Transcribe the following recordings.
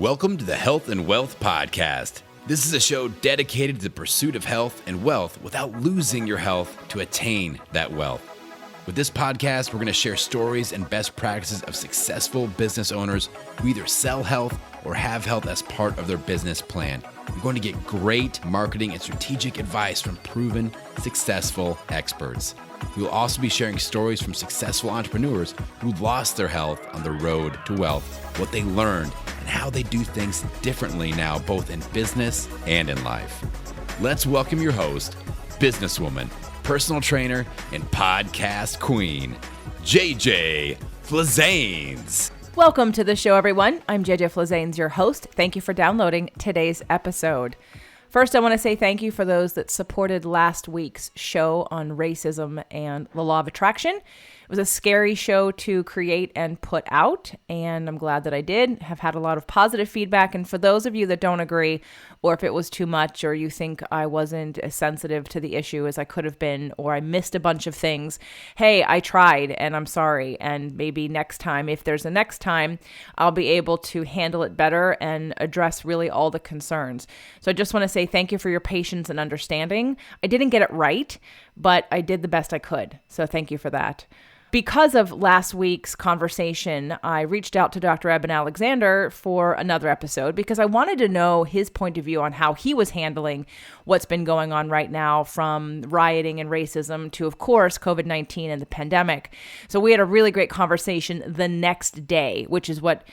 Welcome to the Health and Wealth Podcast. This is a show dedicated to the pursuit of health and wealth without losing your health to attain that wealth. With this podcast, we're going to share stories and best practices of successful business owners who either sell health or have health as part of their business plan. You're going to get great marketing and strategic advice from proven, successful experts. We will also be sharing stories from successful entrepreneurs who lost their health on the road to wealth, what they learned, and how they do things differently now, both in business and in life. Let's welcome your host, businesswoman, personal trainer, and podcast queen, JJ Flazanes. Welcome to the show, everyone. I'm JJ Flazanes, your host. Thank you for downloading today's episode. First, I want to say thank you for those that supported last week's show on racism and the law of attraction. It was a scary show to create and put out, and I'm glad that I did. Have had a lot of positive feedback, and for those of you that don't agree, or if it was too much, or you think I wasn't as sensitive to the issue as I could have been, or I missed a bunch of things, hey, I tried, and I'm sorry, and maybe next time, if there's a next time, I'll be able to handle it better and address really all the concerns. So I just want to say thank you for your patience and understanding. I didn't get it right, but I did the best I could, so thank you for that. Because of last week's conversation, I reached out to Dr. Eben Alexander for another episode because I wanted to know his point of view on how he was handling what's been going on right now, from rioting and racism to, of course, COVID-19 and the pandemic. So we had a really great conversation the next day, which is what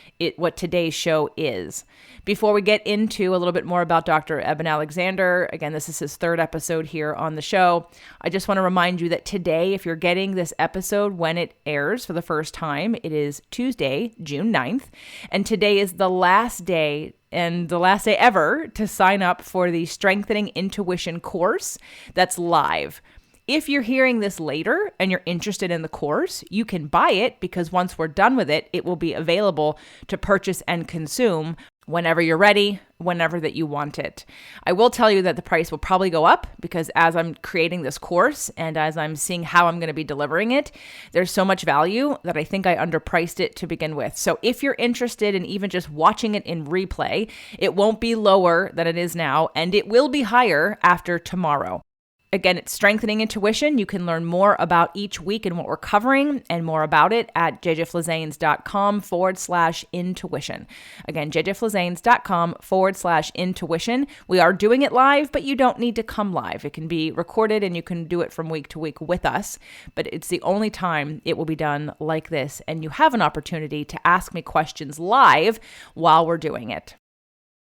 today's show is. Before we get into a little bit more about Dr. Eben Alexander, again, this is his third episode here on the show. I just want to remind you that today, if you're getting this episode when it airs for the first time, it is Tuesday, June 9th, and today is the last day and the last day ever to sign up for the Strengthening Intuition course that's live. If you're hearing this later and you're interested in the course, you can buy it because once we're done with it, it will be available to purchase and consume whenever you're ready, whenever that you want it. I will tell you that the price will probably go up because as I'm creating this course and as I'm seeing how I'm going to be delivering it, there's so much value that I think I underpriced it to begin with. So if you're interested in even just watching it in replay, it won't be lower than it is now, and it will be higher after tomorrow. Again, it's Strengthening Intuition. You can learn more about each week and what we're covering and more about it at jjflazanes.com/intuition. Again, jjflazanes.com/intuition. We are doing it live, but you don't need to come live. It can be recorded and you can do it from week to week with us, but it's the only time it will be done like this. And you have an opportunity to ask me questions live while we're doing it.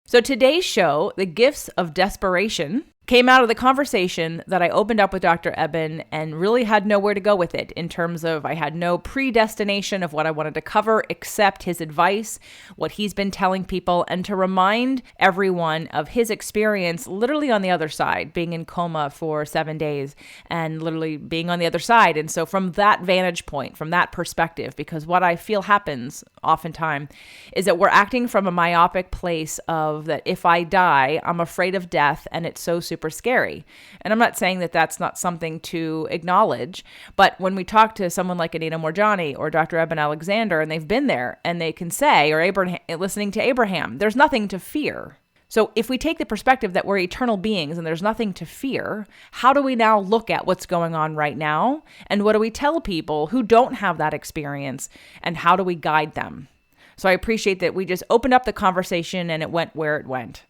So today's show, The Gifts of Desperation, came out of the conversation that I opened up with Dr. Eben and really had nowhere to go with it in terms of I had no predestination of what I wanted to cover except his advice, what he's been telling people, and to remind everyone of his experience literally on the other side, being in coma for 7 days and literally being on the other side. And so from that vantage point, from that perspective, because what I feel happens oftentimes is that we're acting from a myopic place of that if I die, I'm afraid of death and it's so super scary. And I'm not saying that that's not something to acknowledge, but when we talk to someone like Anita Morjani or Dr. Eben Alexander, and they've been there and they can say, or Abraham, listening to Abraham, there's nothing to fear. So if we take the perspective that we're eternal beings and there's nothing to fear, how do we now look at what's going on right now? And what do we tell people who don't have that experience? And how do we guide them? So I appreciate that we just opened up the conversation and it went where it went.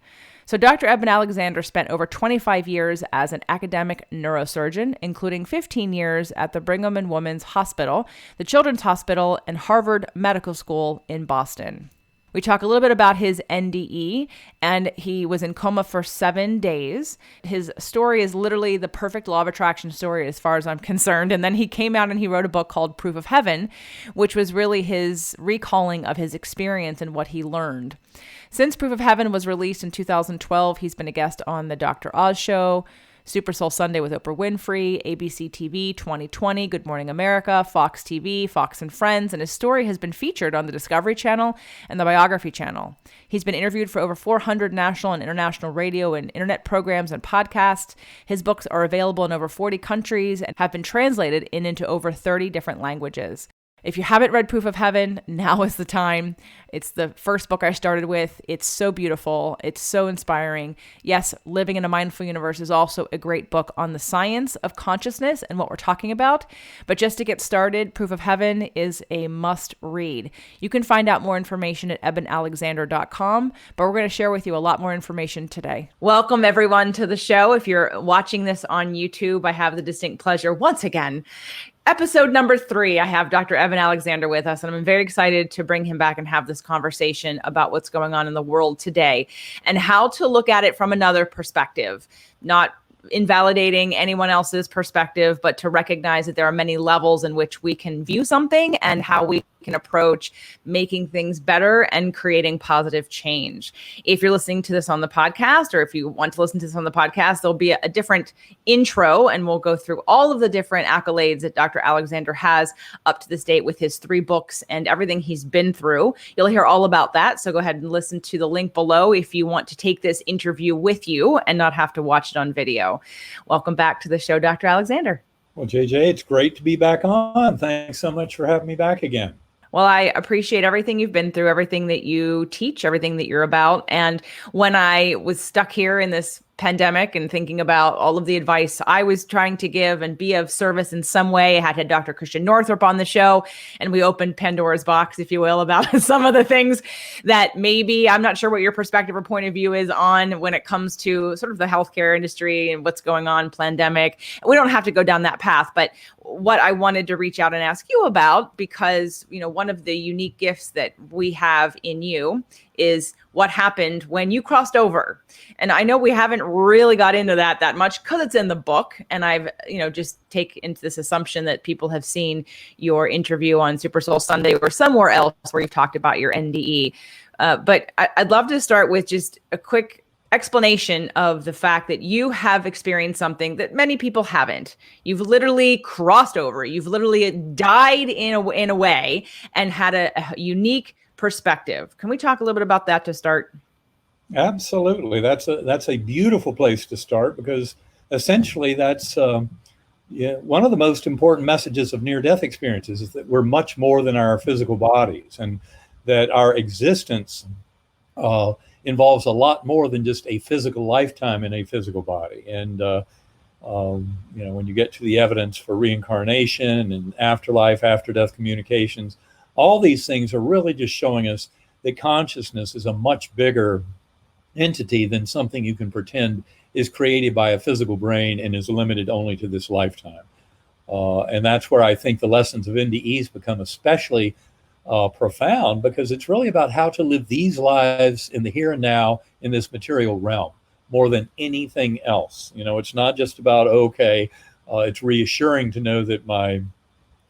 So Dr. Eben Alexander spent over 25 years as an academic neurosurgeon, including 15 years at the Brigham and Women's Hospital, the Children's Hospital, and Harvard Medical School in Boston. We talk a little bit about his NDE, and he was in coma for 7 days. His story is literally the perfect law of attraction story as far as I'm concerned. And then he came out and he wrote a book called Proof of Heaven, which was really his recalling of his experience and what he learned. Since Proof of Heaven was released in 2012, he's been a guest on the Dr. Oz Show, Super Soul Sunday with Oprah Winfrey, ABC TV 2020, Good Morning America, Fox TV, Fox and Friends, and his story has been featured on the Discovery Channel and the Biography Channel. He's been interviewed for over 400 national and international radio and internet programs and podcasts. His books are available in over 40 countries and have been translated into over 30 different languages. If you haven't read Proof of Heaven, now is the time. It's the first book I started with. It's so beautiful. It's so inspiring. Yes, Living in a Mindful Universe is also a great book on the science of consciousness and what we're talking about. But just to get started, Proof of Heaven is a must read. You can find out more information at ebenalexander.com, but we're going to share with you a lot more information today. Welcome everyone to the show. If you're watching this on YouTube, I have the distinct pleasure once again. Episode number 3, I have Dr. Eben Alexander with us, and I'm very excited to bring him back and have this conversation about what's going on in the world today and how to look at it from another perspective, not invalidating anyone else's perspective, but to recognize that there are many levels in which we can view something and how we can approach making things better and creating positive change. If you're listening to this on the podcast, or if you want to listen to this on the podcast, there'll be a different intro, and we'll go through all of the different accolades that Dr. Alexander has up to this date with his 3 books and everything he's been through. You'll hear all about that. So go ahead and listen to the link below if you want to take this interview with you and not have to watch it on video. Welcome back to the show, Dr. Alexander. Well, JJ, it's great to be back on. Thanks so much for having me back again. Well, I appreciate everything you've been through, everything that you teach, everything that you're about. And when I was stuck here in this pandemic and thinking about all of the advice I was trying to give and be of service in some way, I had Dr. Christian Northrup on the show, and we opened Pandora's box, if you will, about some of the things that maybe, I'm not sure what your perspective or point of view is on when it comes to sort of the healthcare industry and what's going on, pandemic. We don't have to go down that path, but what I wanted to reach out and ask you about, because, you know, one of the unique gifts that we have in you is what happened when you crossed over. And I know we haven't really got into that much because it's in the book. And I've, just take into this assumption that people have seen your interview on Super Soul Sunday or somewhere else where you've talked about your NDE. But I'd love to start with just a quick explanation of the fact that you have experienced something that many people haven't. You've literally crossed over. You've literally died in a way and had a unique perspective. Can we talk a little bit about that to start? Absolutely. That's a beautiful place to start, because essentially that's one of the most important messages of near-death experiences is that we're much more than our physical bodies, and that our existence involves a lot more than just a physical lifetime in a physical body. And when you get to the evidence for reincarnation and afterlife, after-death communications, all these things are really just showing us that consciousness is a much bigger entity than something you can pretend is created by a physical brain and is limited only to this lifetime. And that's where I think the lessons of NDEs become especially profound, because it's really about how to live these lives in the here and now in this material realm more than anything else. It's not just about, it's reassuring to know that my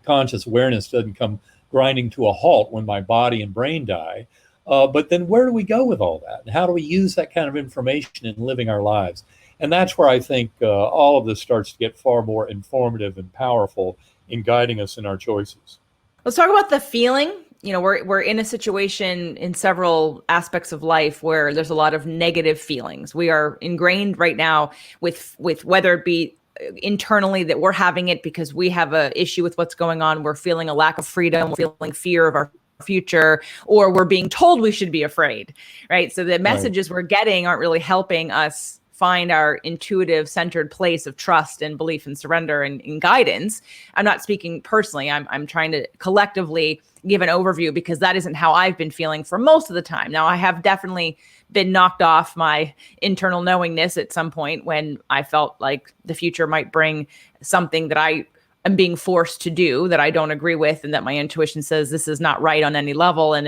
conscious awareness doesn't come grinding to a halt when my body and brain die. But then where do we go with all that? And how do we use that kind of information in living our lives? And that's where I think all of this starts to get far more informative and powerful in guiding us in our choices. Let's talk about the feeling. We're in a situation in several aspects of life where there's a lot of negative feelings. We are ingrained right now with whether it be internally that we're having it because we have a issue with what's going on. We're feeling a lack of freedom, we're feeling fear of our future, or we're being told we should be afraid, right? So the messages we're getting aren't really helping us find our intuitive centered place of trust and belief and surrender and guidance. I'm not speaking personally. I'm trying to collectively give an overview, because that isn't how I've been feeling for most of the time. Now, I have definitely been knocked off my internal knowingness at some point when I felt like the future might bring something that I am being forced to do that I don't agree with, and that my intuition says this is not right on any level, and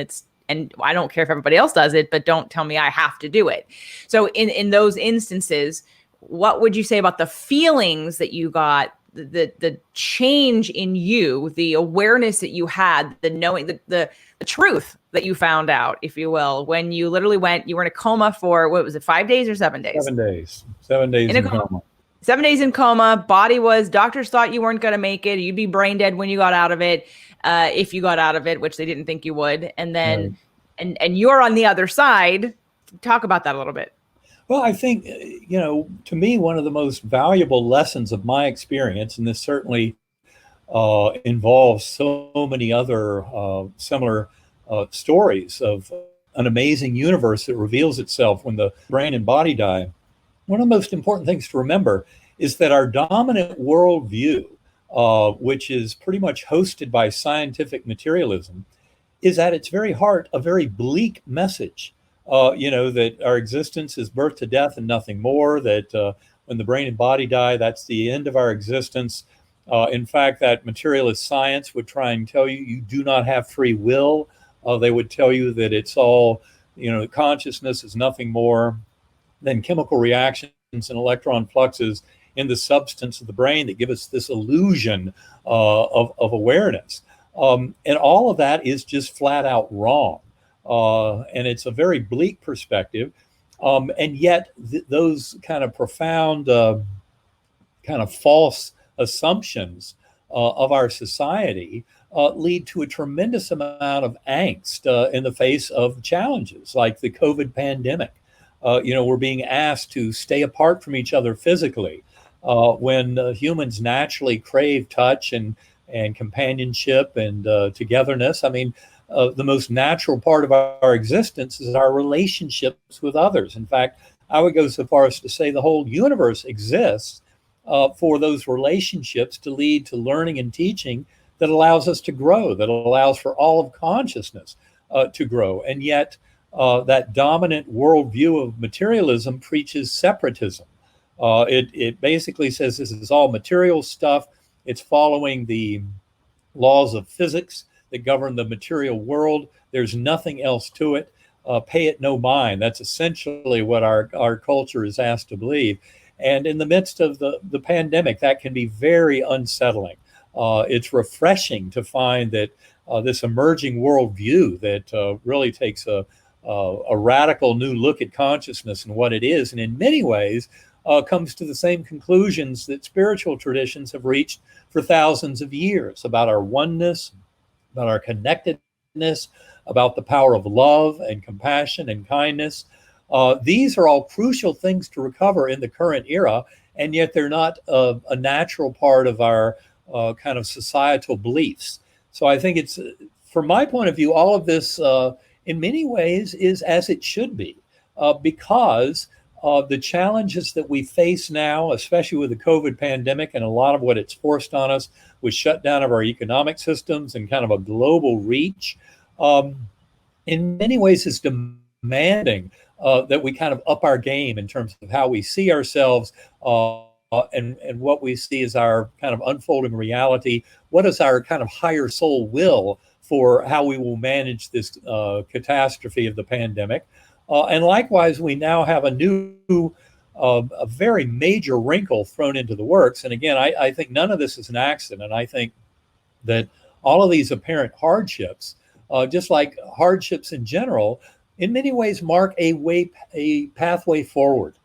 I don't care if everybody else does it, but don't tell me I have to do it. So in those instances, what would you say about the feelings that you got, the change in you, the awareness that you had, the knowing, the truth that you found out, if you will, when you literally you were in a coma for, what was it, 5 days or 7 days? 7 days. 7 days in coma. 7 days in coma. Doctors thought you weren't going to make it. You'd be brain dead when you got out of it, if you got out of it, which they didn't think you would. And then, and you're on the other side. Talk about that a little bit. Well, I think, to me, one of the most valuable lessons of my experience, and this certainly involves so many other similar stories of an amazing universe that reveals itself when the brain and body die. One of the most important things to remember is that our dominant worldview, which is pretty much hosted by scientific materialism, is at its very heart a very bleak message. That our existence is birth to death and nothing more, that when the brain and body die, that's the end of our existence. In fact, that materialist science would try and tell you you do not have free will. They would tell you that it's all, consciousness is nothing more than chemical reactions and electron fluxes in the substance of the brain that give us this illusion of awareness. And all of that is just flat out wrong. And it's a very bleak perspective. And yet those kind of profound, kind of false assumptions of our society lead to a tremendous amount of angst in the face of challenges like the COVID pandemic. We're being asked to stay apart from each other physically when humans naturally crave touch and companionship and togetherness. I mean, the most natural part of our existence is our relationships with others. In fact, I would go so far as to say the whole universe exists for those relationships to lead to learning and teaching that allows us to grow, that allows for all of consciousness to grow. And yet, that dominant worldview of materialism preaches separatism. It basically says this is all material stuff. It's following the laws of physics that govern the material world. There's nothing else to it. Pay it no mind. That's essentially what our culture is asked to believe. And in the midst of the pandemic, that can be very unsettling. It's refreshing to find that this emerging worldview that really takes a radical new look at consciousness and what it is, and in many ways comes to the same conclusions that spiritual traditions have reached for thousands of years about our oneness, about our connectedness, about the power of love and compassion and kindness. These are all crucial things to recover in the current era, and yet they're not a natural part of our kind of societal beliefs. So I think it's, from my point of view, all of this in many ways is as it should be, because the challenges that we face now, especially with the COVID pandemic and a lot of what it's forced on us with shutdown of our economic systems and kind of a global reach, in many ways is demanding that we kind of up our game in terms of how we see ourselves and what we see as our kind of unfolding reality. What is our kind of higher soul will for how we will manage this catastrophe of the pandemic? And likewise, we now have a very major wrinkle thrown into the works. And again, I think none of this is an accident. I think that all of these apparent hardships, just like hardships in general, in many ways mark a pathway forward.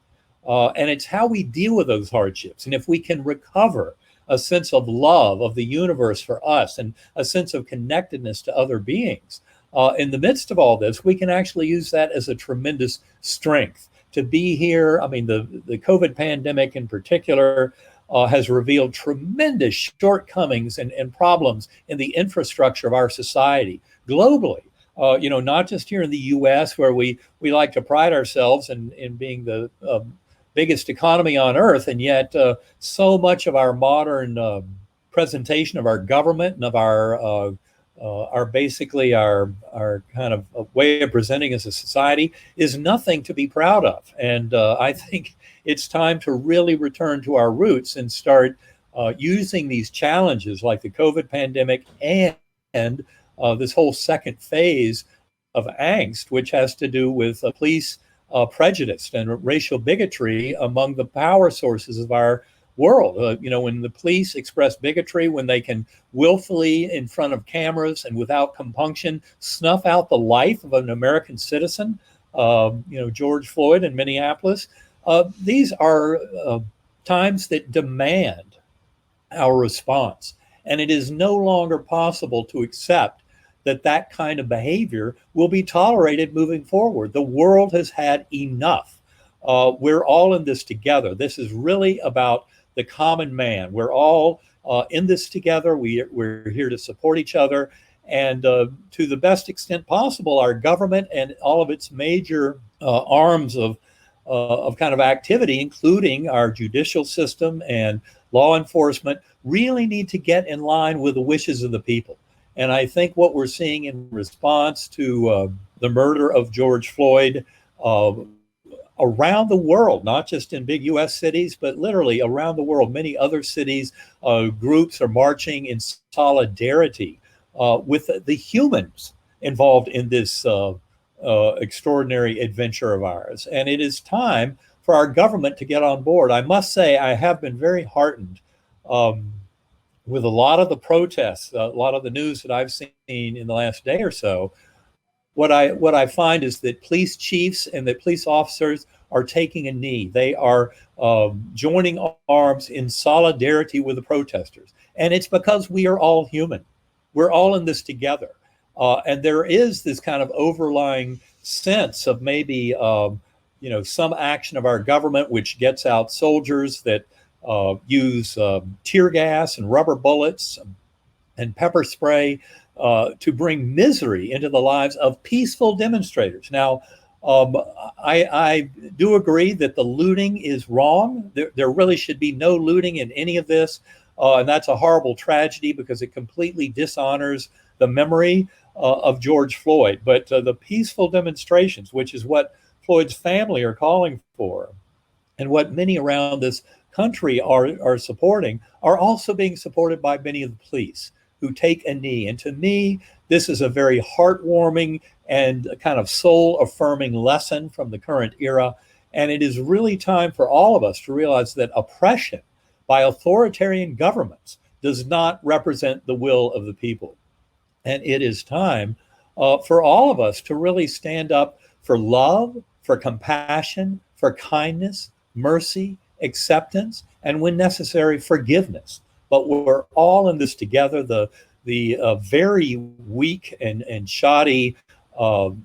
And it's how we deal with those hardships. And if we can recover a sense of love of the universe for us and a sense of connectedness to other beings, in the midst of all this, we can actually use that as a tremendous strength to be here. I mean, the COVID pandemic in particular has revealed tremendous shortcomings and problems in the infrastructure of our society globally. Not just here in the U.S., where we like to pride ourselves in being the biggest economy on earth, and yet so much of our modern presentation of our government and of our basically our kind of way of presenting as a society is nothing to be proud of. And I think it's time to really return to our roots and start using these challenges like the COVID pandemic and this whole second phase of angst, which has to do with police prejudice and racial bigotry among the power sources of our world. When the police express bigotry, when they can willfully, in front of cameras and without compunction, snuff out the life of an American citizen, George Floyd in Minneapolis, these are times that demand our response. And it is no longer possible to accept that kind of behavior will be tolerated moving forward. The world has had enough. We're all in this together. This is really about the common man. We're all in this together. We're here to support each other. And to the best extent possible, our government and all of its major arms of kind of activity, including our judicial system and law enforcement, really need to get in line with the wishes of the people. And I think what we're seeing in response to the murder of George Floyd around the world, not just in big U.S. cities, but literally around the world, many other cities, groups are marching in solidarity with the humans involved in this extraordinary adventure of ours. And it is time for our government to get on board. I must say, I have been very heartened with a lot of the protests, a lot of the news that I've seen in the last day or so. What I find is that police chiefs and that police officers are taking a knee. They are joining arms in solidarity with the protesters. And it's because we are all human. We're all in this together. And there is this kind of overlying sense of maybe, some action of our government which gets out soldiers that use tear gas and rubber bullets and pepper spray to bring misery into the lives of peaceful demonstrators. Now, I do agree that the looting is wrong. There really should be no looting in any of this. And that's a horrible tragedy because it completely dishonors the memory of George Floyd. But the peaceful demonstrations, which is what Floyd's family are calling for, and what many around this country are supporting, are also being supported by many of the police who take a knee. And to me, this is a very heartwarming and kind of soul-affirming lesson from the current era. And it is really time for all of us to realize that oppression by authoritarian governments does not represent the will of the people. And it is time for all of us to really stand up for love, for compassion, for kindness, mercy, acceptance, and when necessary, forgiveness. But we're all in this together. The very weak and shoddy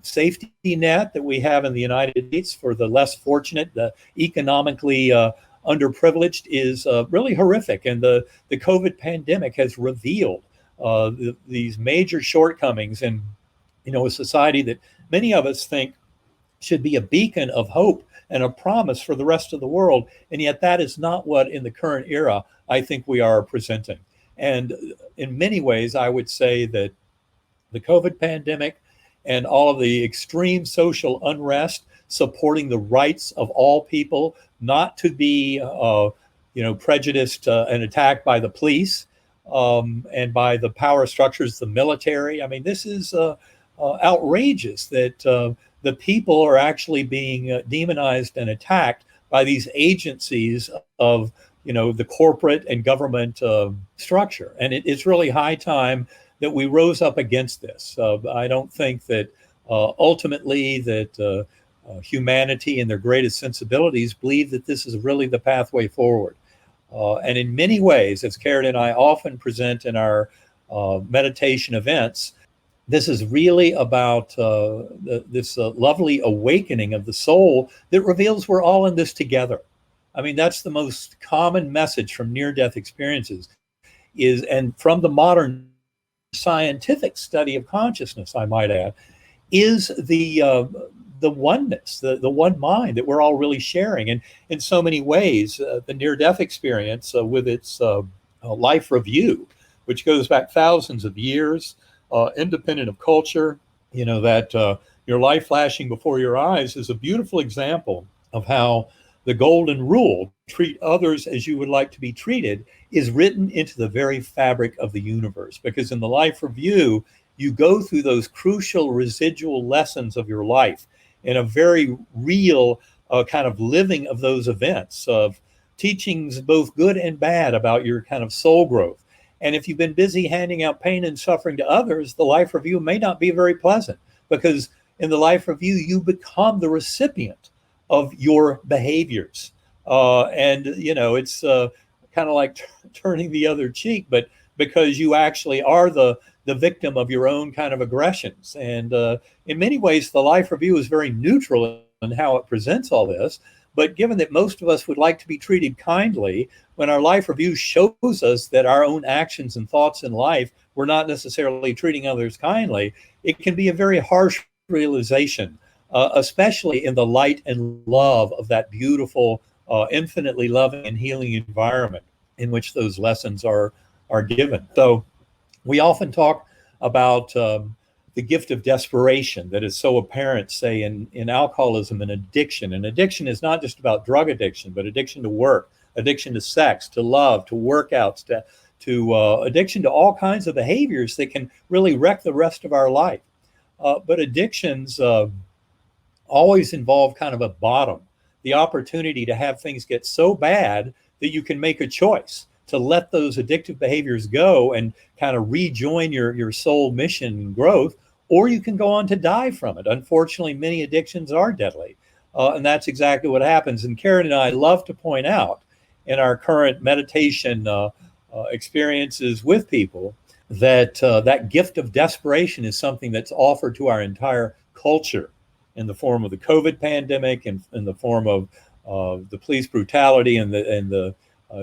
safety net that we have in the United States for the less fortunate, the economically underprivileged, is really horrific. And the COVID pandemic has revealed these major shortcomings in a society that many of us think should be a beacon of hope and a promise for the rest of the world. And yet that is not what in the current era I think we are presenting. And in many ways, I would say that the COVID pandemic and all of the extreme social unrest supporting the rights of all people not to be prejudiced and attacked by the police and by the power structures, the military. I mean, this is outrageous that the people are actually being demonized and attacked by these agencies of the corporate and government structure. And it's really high time that we rose up against this. I don't think that ultimately that humanity and their greatest sensibilities believe that this is really the pathway forward. And in many ways, as Karen and I often present in our meditation events, this is really about this lovely awakening of the soul that reveals we're all in this together. I mean, that's the most common message from near-death experiences and from the modern scientific study of consciousness, I might add, is the oneness, the one mind that we're all really sharing. And in so many ways, the near-death experience with its life review, which goes back thousands of years, independent of culture, that your life flashing before your eyes is a beautiful example of how the golden rule, treat others as you would like to be treated, is written into the very fabric of the universe. Because in the life review, you go through those crucial residual lessons of your life in a very real kind of living of those events, of teachings both good and bad about your kind of soul growth. And if you've been busy handing out pain and suffering to others, the life review may not be very pleasant, because in the life review, you become the recipient of your behaviors. It's kind of like turning the other cheek, but because you actually are the victim of your own kind of aggressions. And in many ways, the life review is very neutral in how it presents all this, But given that most of us would like to be treated kindly, when our life review shows us that our own actions and thoughts in life we're not necessarily treating others kindly, it can be a very harsh realization, especially in the light and love of that beautiful, infinitely loving and healing environment in which those lessons are given. So we often talk about the gift of desperation that is so apparent, say, in alcoholism and addiction. And addiction is not just about drug addiction, but addiction to work, addiction to sex, to love, to workouts, to addiction to all kinds of behaviors that can really wreck the rest of our life. But addictions always involve kind of a bottom, the opportunity to have things get so bad that you can make a choice to let those addictive behaviors go and kind of rejoin your soul mission and growth, or you can go on to die from it. Unfortunately, many addictions are deadly. And that's exactly what happens. And Karen and I love to point out in our current meditation experiences with people that that gift of desperation is something that's offered to our entire culture in the form of the COVID pandemic and in the form of the police brutality and the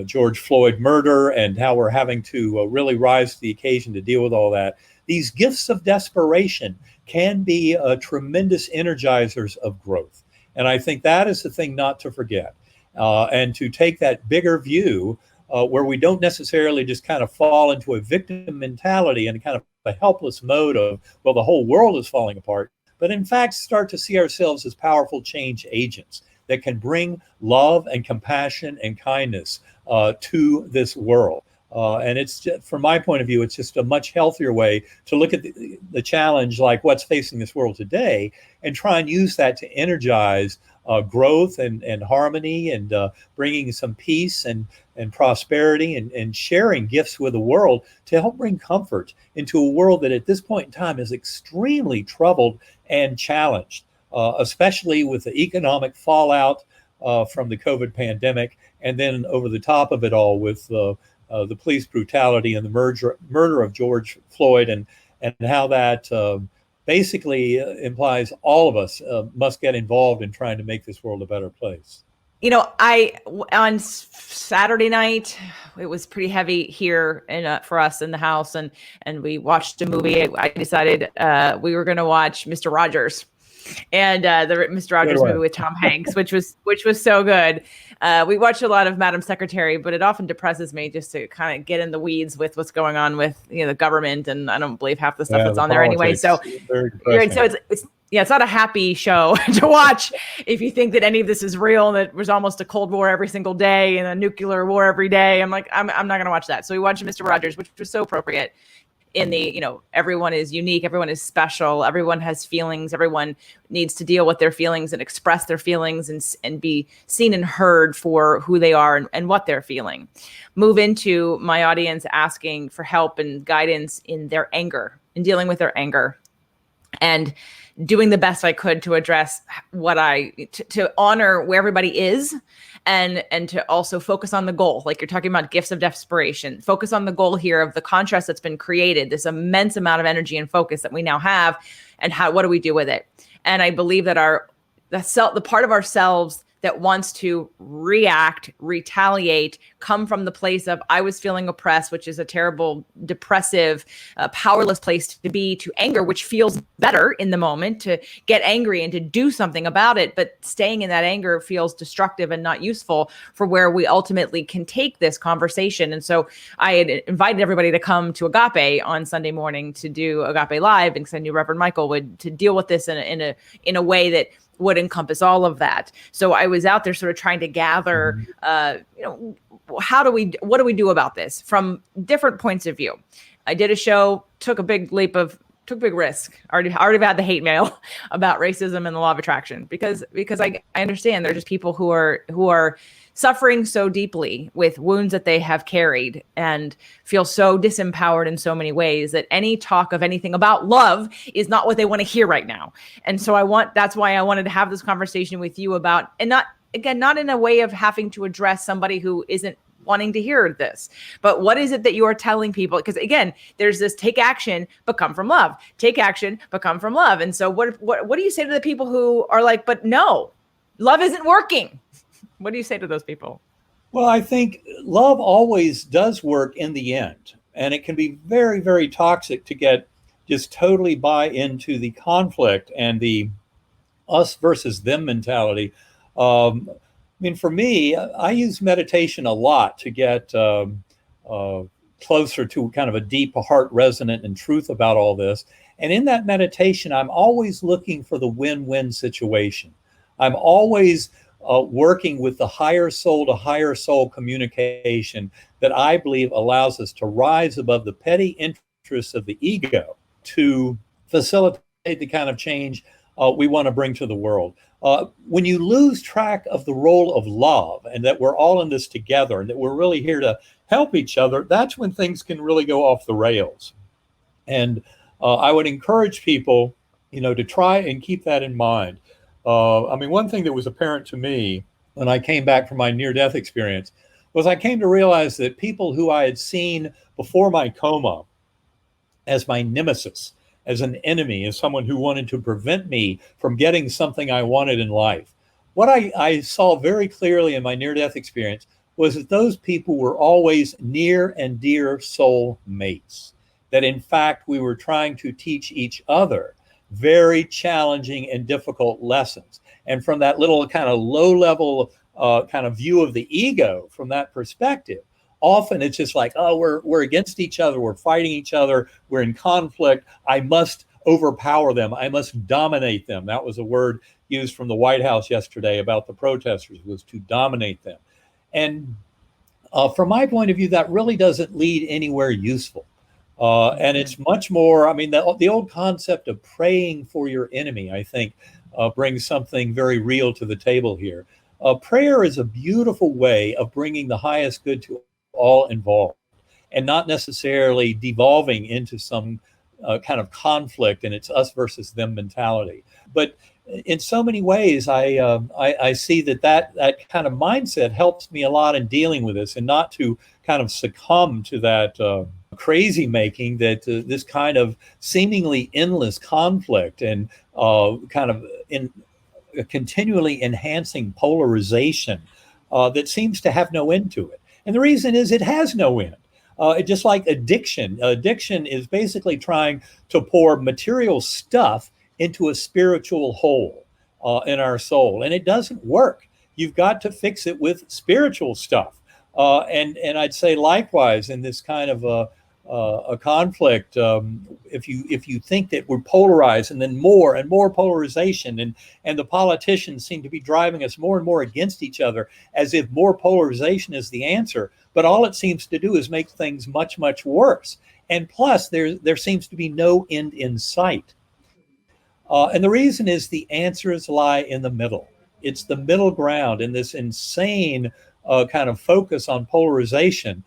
George Floyd murder, and how we're having to really rise to the occasion to deal with all that. These gifts of desperation can be tremendous energizers of growth. And I think that is the thing not to forget, and to take that bigger view where we don't necessarily just kind of fall into a victim mentality and kind of a helpless mode of, well, the whole world is falling apart, but in fact start to see ourselves as powerful change agents that can bring love and compassion and kindness to this world. And it's just, from my point of view, it's just a much healthier way to look at the challenge like what's facing this world today and try and use that to energize growth and harmony and bringing some peace and prosperity and sharing gifts with the world to help bring comfort into a world that at this point in time is extremely troubled and challenged, especially with the economic fallout from the COVID pandemic, and then over the top of it all with the police brutality and the murder of George Floyd, and how that basically implies all of us must get involved in trying to make this world a better place. You know, on Saturday night, it was pretty heavy here for us in the house, and we watched a movie. I decided we were going to watch Mr. Rogers, and the Mr. Rogers movie with Tom Hanks, which was so good. We watched a lot of Madam Secretary, but it often depresses me just to kind of get in the weeds with what's going on with the government, and I don't believe half the stuff that's on there anyway. So, it's not a happy show to watch if you think that any of this is real and that it was almost a Cold War every single day and a nuclear war every day. I'm like, I'm not going to watch that. So we watched Mr. Rogers, which was so appropriate. In the, everyone is unique, everyone is special, everyone has feelings, everyone needs to deal with their feelings and express their feelings and be seen and heard for who they are and what they're feeling. Move into my audience asking for help and guidance in their anger, in dealing with their anger, and doing the best I could to address to honor where everybody is, and to also focus on the goal. Like you're talking about gifts of desperation, focus on the goal here of the contrast that's been created, this immense amount of energy and focus that we now have, and what do we do with it? And I believe that the part of ourselves that wants to react, retaliate, come from the place of I was feeling oppressed, which is a terrible, depressive, powerless place to be, to anger, which feels better in the moment, to get angry and to do something about it. But staying in that anger feels destructive and not useful for where we ultimately can take this conversation. And so I had invited everybody to come to Agape on Sunday morning to do Agape Live, because I knew Reverend Michael would to deal with this in a way that would encompass all of that. So I was out there sort of trying to gather, what do we do about this from different points of view? I did a show, took a big risk. Already had the hate mail about racism and the law of attraction because I understand there's just people who are suffering so deeply with wounds that they have carried and feel so disempowered in so many ways that any talk of anything about love is not what they want to hear right now. And so that's why I wanted to have this conversation with you about, and not in a way of having to address somebody who isn't wanting to hear this, but what is it that you are telling people? Because again, there's this take action, but come from love, take action, but come from love. And so what do you say to the people who are like, but no, love isn't working? What do you say to those people? Well, I think love always does work in the end. And it can be very, very toxic to get just totally buy into the conflict and the us versus them mentality. I mean, for me, I use meditation a lot to get uh, closer to kind of a deep heart resonant and truth about all this. And in that meditation, I'm always looking for the win-win situation. I'm always working with the higher soul to higher soul communication that I believe allows us to rise above the petty interests of the ego to facilitate the kind of change we want to bring to the world. When you lose track of the role of love and that we're all in this together and that we're really here to help each other, that's when things can really go off the rails. And I would encourage people, to try and keep that in mind. I mean, one thing that was apparent to me when I came back from my near-death experience was I came to realize that people who I had seen before my coma as my nemesis, as an enemy, as someone who wanted to prevent me from getting something I wanted in life. What I saw very clearly in my near-death experience was that those people were always near and dear soul mates, that in fact we were trying to teach each other very challenging and difficult lessons. And from that little kind of low-level kind of view of the ego, from that perspective, often it's just like, oh, we're against each other, we're fighting each other, we're in conflict. I must overpower them. I must dominate them. That was a word used from the White House yesterday about the protesters, was to dominate them. And from my point of view, that really doesn't lead anywhere useful. And it's much more, I mean, the old concept of praying for your enemy, I think, brings something very real to the table here. Prayer is a beautiful way of bringing the highest good to all involved and not necessarily devolving into some kind of conflict and it's us versus them mentality. But in so many ways, I see that kind of mindset helps me a lot in dealing with this and not to kind of succumb to that crazy making that this kind of seemingly endless conflict and kind of in continually enhancing polarization that seems to have no end to it. And the reason is it has no end. It just like addiction. Addiction is basically trying to pour material stuff into a spiritual hole in our soul. And it doesn't work. You've got to fix it with spiritual stuff. And I'd say likewise in this kind of a conflict, if you think that we're polarized and then more and more polarization and the politicians seem to be driving us more and more against each other as if more polarization is the answer, but all it seems to do is make things much, much worse. And plus there seems to be no end in sight. And the reason is the answers lie in the middle. It's the middle ground, and this insane kind of focus on polarization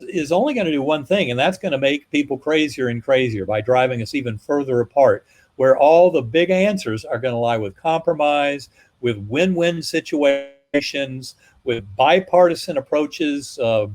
is only going to do one thing, and that's going to make people crazier and crazier by driving us even further apart, where all the big answers are going to lie with compromise, with win-win situations, with bipartisan approaches to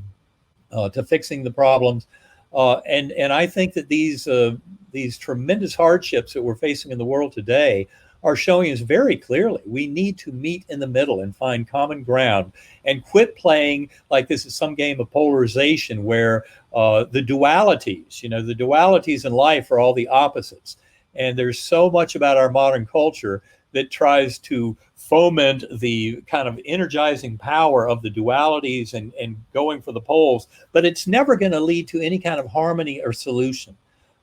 fixing the problems. And I think that these tremendous hardships that we're facing in the world today are showing us very clearly we need to meet in the middle and find common ground and quit playing like this is some game of polarization where the dualities in life are all the opposites. And there's so much about our modern culture that tries to foment the kind of energizing power of the dualities and going for the poles, but it's never going to lead to any kind of harmony or solution.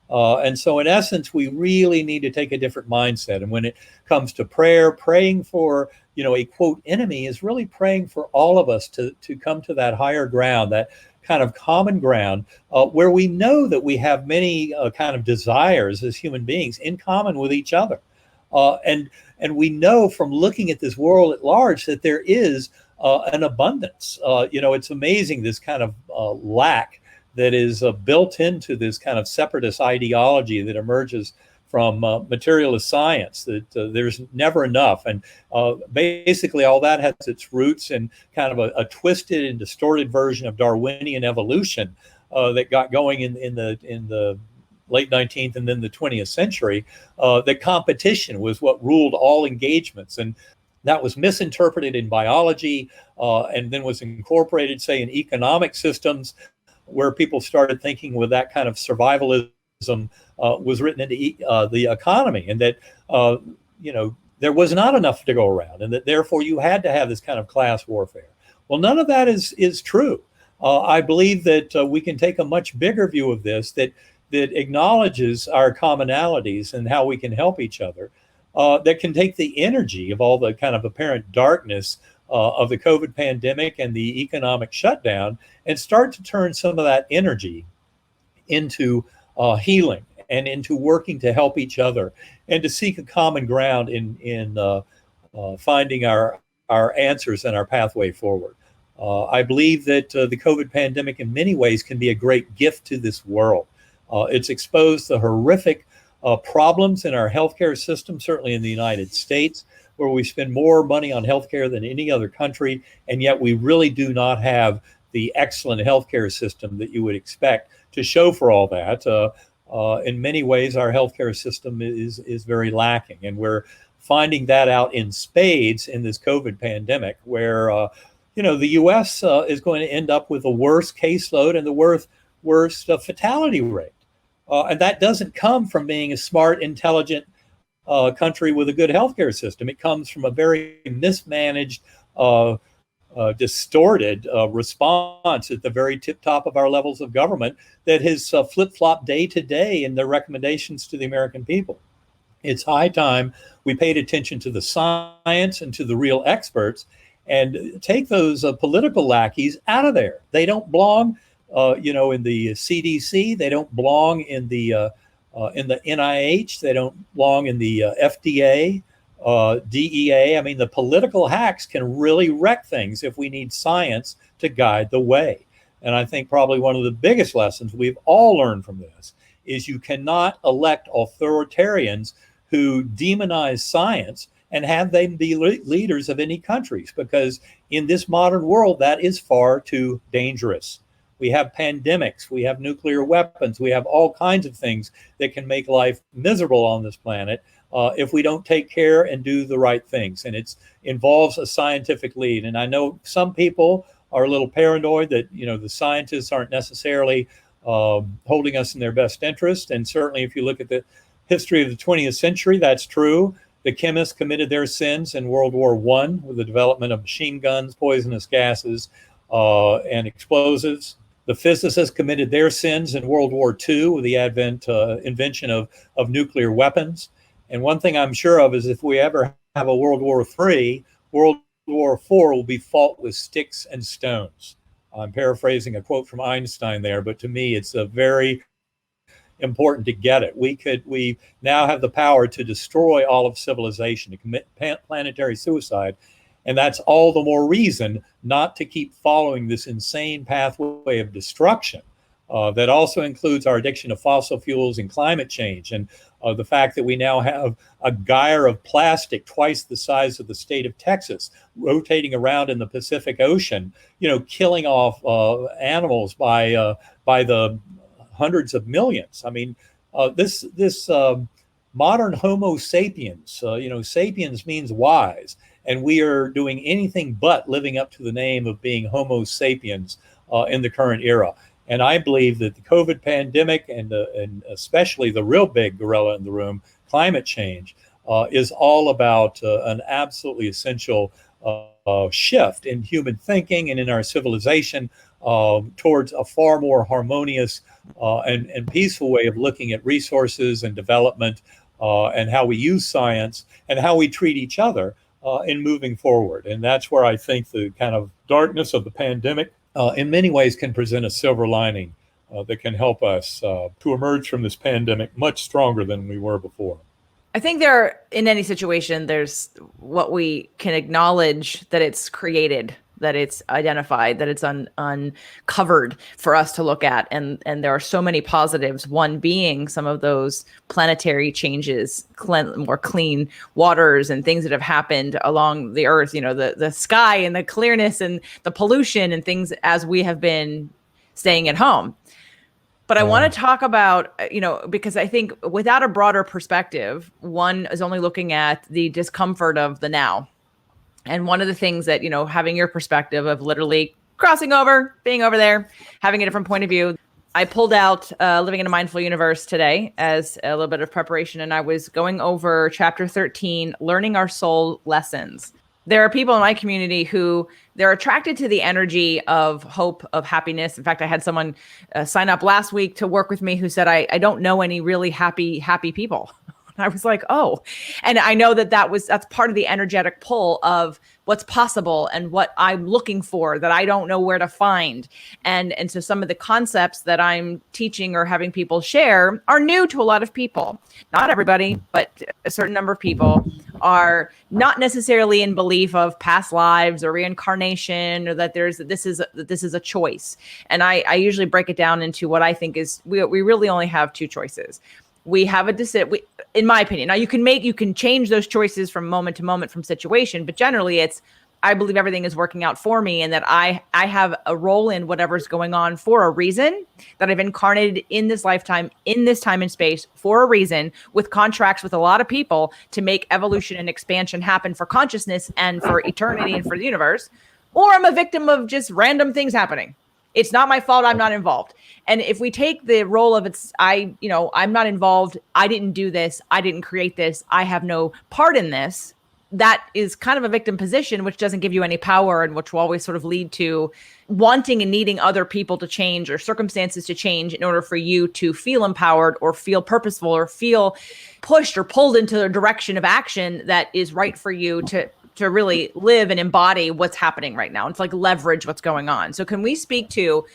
And so in essence, we really need to take a different mindset. And when it comes to prayer, praying for, a quote enemy is really praying for all of us to come to that higher ground, that kind of common ground where we know that we have many kind of desires as human beings in common with each other. And we know from looking at this world at large that there is an abundance. It's amazing, this kind of lack that is built into this kind of separatist ideology that emerges from materialist science, that there's never enough. And basically all that has its roots in kind of a twisted and distorted version of Darwinian evolution that got going in the late 19th and then the 20th century, that competition was what ruled all engagements. And that was misinterpreted in biology and then was incorporated, say, in economic systems, where people started thinking with that kind of survivalism was written into the economy, and that there was not enough to go around, and that therefore you had to have this kind of class warfare. Well, none of that is true. I believe that we can take a much bigger view of this that acknowledges our commonalities and how we can help each other, that can take the energy of all the kind of apparent darkness of the COVID pandemic and the economic shutdown and start to turn some of that energy into healing and into working to help each other and to seek a common ground in finding our answers and our pathway forward. I believe that the COVID pandemic in many ways can be a great gift to this world. It's exposed the horrific problems in our healthcare system, certainly in the United States, where we spend more money on healthcare than any other country, and yet we really do not have the excellent healthcare system that you would expect to show for all that. In many ways, our healthcare system is very lacking, and we're finding that out in spades in this COVID pandemic, where the U.S. Is going to end up with the worst caseload and the worst fatality rate. And that doesn't come from being a smart, intelligent country with a good healthcare system. It comes from a very mismanaged, distorted response at the very tip top of our levels of government that has flip-flopped day to day in their recommendations to the American people. It's high time we paid attention to the science and to the real experts and take those political lackeys out of there. They don't belong in the CDC. They don't belong in the NIH. They don't belong in the FDA, DEA. I mean, the political hacks can really wreck things if we need science to guide the way. And I think probably one of the biggest lessons we've all learned from this is you cannot elect authoritarians who demonize science and have them be leaders of any countries, because in this modern world, that is far too dangerous. We have pandemics, we have nuclear weapons, we have all kinds of things that can make life miserable on this planet if we don't take care and do the right things. And it involves a scientific lead. And I know some people are a little paranoid that, the scientists aren't necessarily holding us in their best interest. And certainly if you look at the history of the 20th century, that's true. The chemists committed their sins in World War I with the development of machine guns, poisonous gases, and explosives. The physicists committed their sins in World War II with the invention of nuclear weapons. And one thing I'm sure of is if we ever have a World War III, World War IV will be fought with sticks and stones. I'm paraphrasing a quote from Einstein there, but to me, it's a very important to get it. We now have the power to destroy all of civilization, to commit planetary suicide. And that's all the more reason not to keep following this insane pathway of destruction that also includes our addiction to fossil fuels and climate change, and the fact that we now have a gyre of plastic twice the size of the state of Texas rotating around in the Pacific Ocean, killing off animals by the hundreds of millions. I mean, this modern Homo sapiens, sapiens means wise, and we are doing anything but living up to the name of being Homo sapiens in the current era. And I believe that the COVID pandemic and especially the real big gorilla in the room, climate change, is all about an absolutely essential shift in human thinking and in our civilization towards a far more harmonious and peaceful way of looking at resources and development and how we use science and how we treat each other in moving forward. And that's where I think the kind of darkness of the pandemic in many ways can present a silver lining that can help us to emerge from this pandemic much stronger than we were before. I think in any situation, there's what we can acknowledge that it's created, that it's identified, that it's uncovered for us to look at. And there are so many positives, one being some of those planetary changes, more clean waters and things that have happened along the earth, the sky and the clearness and the pollution and things as we have been staying at home. But I want to talk about, because I think without a broader perspective, one is only looking at the discomfort of the now. And one of the things that, having your perspective of literally crossing over, being over there, having a different point of view, I pulled out Living in a Mindful Universe today as a little bit of preparation, and I was going over chapter 13, Learning Our Soul Lessons. There are people in my community who they're attracted to the energy of hope, of happiness. In fact, I had someone sign up last week to work with me who said, I don't know any really happy people. I was like, oh, and I know that's part of the energetic pull of what's possible and what I'm looking for that I don't know where to find. And so some of the concepts that I'm teaching or having people share are new to a lot of people. Not everybody, but a certain number of people are not necessarily in belief of past lives or reincarnation, or that this is a choice. And I usually break it down into what I think is we really only have two choices. We have a decision, in my opinion. Now you can change those choices from moment to moment, from situation, but generally it's, I believe everything is working out for me, and that I have a role in whatever's going on for a reason, that I've incarnated in this lifetime, in this time and space for a reason, with contracts with a lot of people to make evolution and expansion happen for consciousness and for eternity and for the universe, or I'm a victim of just random things happening. It's not my fault. I'm not involved. And if we take the role of I'm not involved. I didn't do this. I didn't create this. I have no part in this. That is kind of a victim position, which doesn't give you any power, and which will always sort of lead to wanting and needing other people to change or circumstances to change in order for you to feel empowered or feel purposeful or feel pushed or pulled into the direction of action that is right for you to really live and embody what's happening right now. It's like leverage what's going on. So can we speak to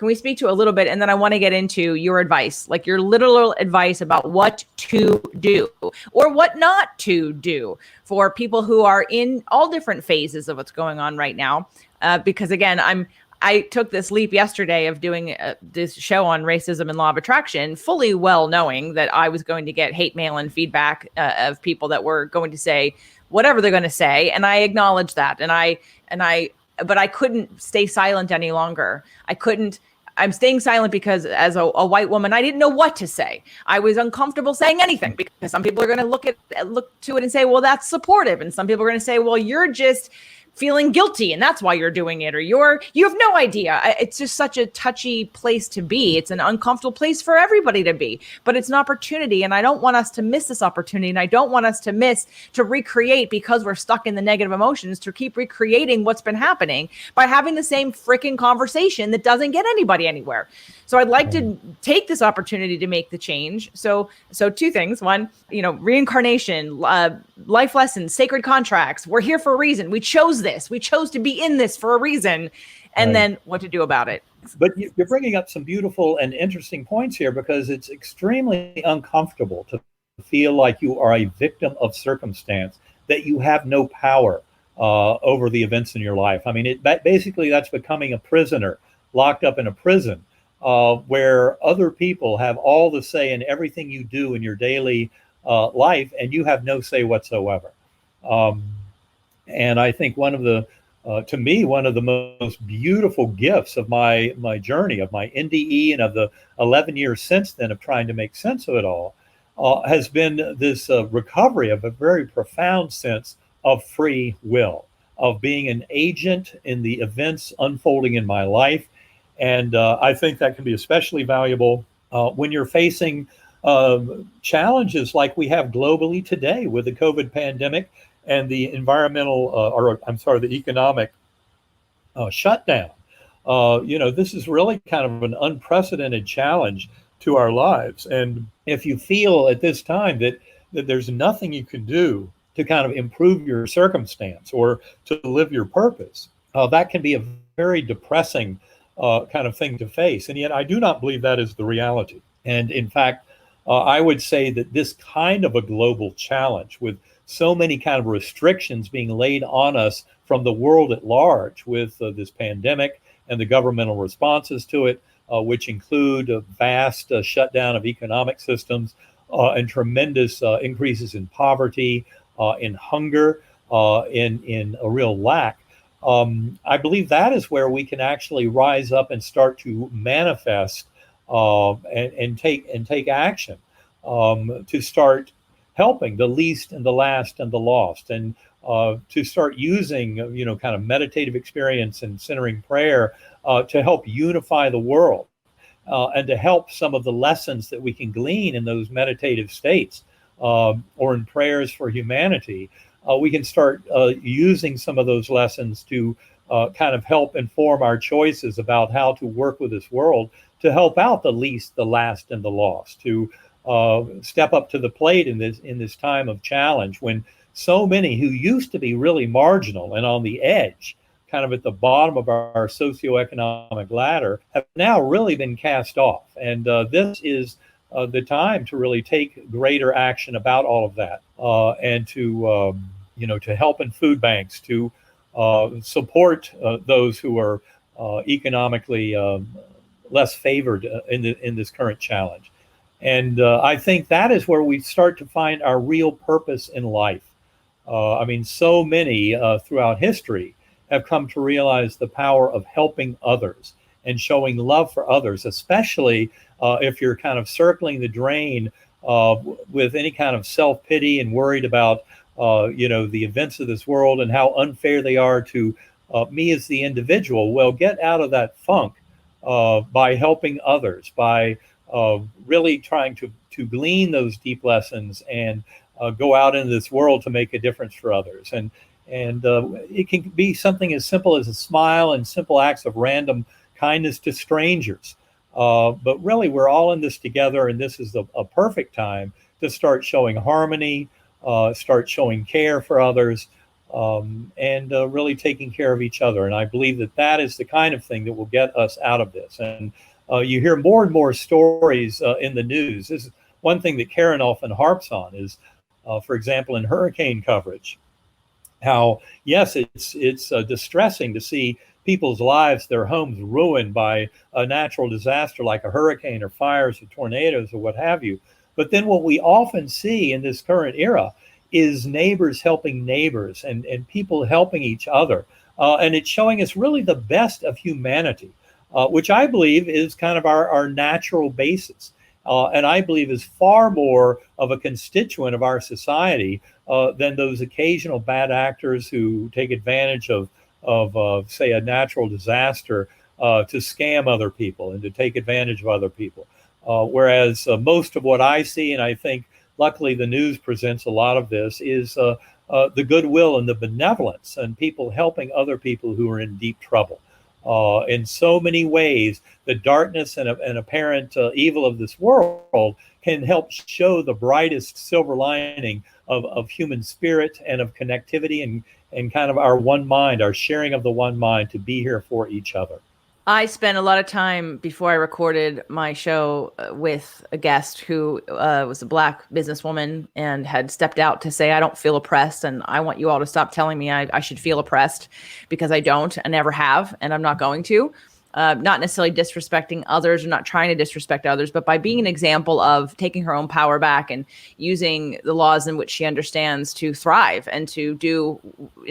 a little bit, and then I want to get into your advice, like your literal advice about what to do or what not to do for people who are in all different phases of what's going on right now. Because again, I took this leap yesterday of doing this show on racism and law of attraction, fully well knowing that I was going to get hate mail and feedback of people that were going to say whatever they're going to say. And I acknowledge that. But I couldn't stay silent any longer. I'm staying silent because as a white woman, I didn't know what to say. I was uncomfortable saying anything because some people are going to look to it and say, well, that's supportive. And some people are going to say, well, you're just feeling guilty and that's why you're doing it, or you have no idea. It's just such a touchy place to be. It's an uncomfortable place for everybody to be, but it's an opportunity. And I don't want us to miss this opportunity. And I don't want us to recreate, because we're stuck in the negative emotions, to keep recreating what's been happening by having the same freaking conversation that doesn't get anybody anywhere. So I'd like to take this opportunity to make the change. So two things. One, reincarnation, life lessons, sacred contracts. We're here for a reason. We chose this. We chose to be in this for a reason. And Right. then what to do about it. But you're bringing up some beautiful and interesting points here, because it's extremely uncomfortable to feel like you are a victim of circumstance, that you have no power over the events in your life. I mean, basically that's becoming a prisoner locked up in a prison, where other people have all the say in everything you do in your daily life, and you have no say whatsoever. And I think to me, one of the most beautiful gifts of my journey, of my NDE, and of the 11 years since then of trying to make sense of it all, has been this recovery of a very profound sense of free will, of being an agent in the events unfolding in my life. And I think that can be especially valuable when you're facing challenges like we have globally today with the COVID pandemic and the the economic shutdown. This is really kind of an unprecedented challenge to our lives. And if you feel at this time that there's nothing you can do to kind of improve your circumstance or to live your purpose, that can be a very depressing kind of thing to face. And yet I do not believe that is the reality. And in fact, I would say that this kind of a global challenge, with so many kind of restrictions being laid on us from the world at large with this pandemic and the governmental responses to it, which include a vast shutdown of economic systems and tremendous increases in poverty, in hunger, in a real lack. I believe that is where we can actually rise up and start to manifest and take action, to start helping the least and the last and the lost, and to start using, kind of meditative experience and centering prayer to help unify the world, and to help some of the lessons that we can glean in those meditative states, or in prayers for humanity. We can start using some of those lessons to kind of help inform our choices about how to work with this world to help out the least, the last, and the lost, to step up to the plate in this time of challenge, when so many who used to be really marginal and on the edge, kind of at the bottom of our socioeconomic ladder, have now really been cast off. And this is the time to really take greater action about all of that, and to help in food banks, to support those who are economically less favored in this current challenge. And I think that is where we start to find our real purpose in life. So many throughout history have come to realize the power of helping others and showing love for others, especially if you're kind of circling the drain with any kind of self-pity and worried about the events of this world and how unfair they are to me as the individual. Well, get out of that funk by helping others, by really trying to glean those deep lessons and go out into this world to make a difference for others. And it can be something as simple as a smile and simple acts of random kindness to strangers. But really, we're all in this together, and this is a perfect time to start showing harmony, start showing care for others, and really taking care of each other. And I believe that is the kind of thing that will get us out of this. And you hear more and more stories in the news. This is one thing that Karen often harps on is, for example, in hurricane coverage, how, yes, it's distressing to see people's lives, their homes ruined by a natural disaster like a hurricane or fires or tornadoes or what have you. But then what we often see in this current era is neighbors helping neighbors, and people helping each other. And it's showing us really the best of humanity, which I believe is kind of our natural basis. And I believe is far more of a constituent of our society than those occasional bad actors who take advantage of say, a natural disaster to scam other people and to take advantage of other people. Whereas most of what I see, and I think luckily the news presents a lot of this, is the goodwill and the benevolence and people helping other people who are in deep trouble. In so many ways, the darkness and apparent evil of this world can help show the brightest silver lining of human spirit and of connectivity and kind of our one mind, our sharing of the one mind to be here for each other. I spent a lot of time before I recorded my show with a guest who was a Black businesswoman and had stepped out to say, I don't feel oppressed, and I want you all to stop telling me I should feel oppressed, because I don't, I never have, and I'm not going to. Not necessarily disrespecting others or not trying to disrespect others, but by being an example of taking her own power back and using the laws in which she understands to thrive and to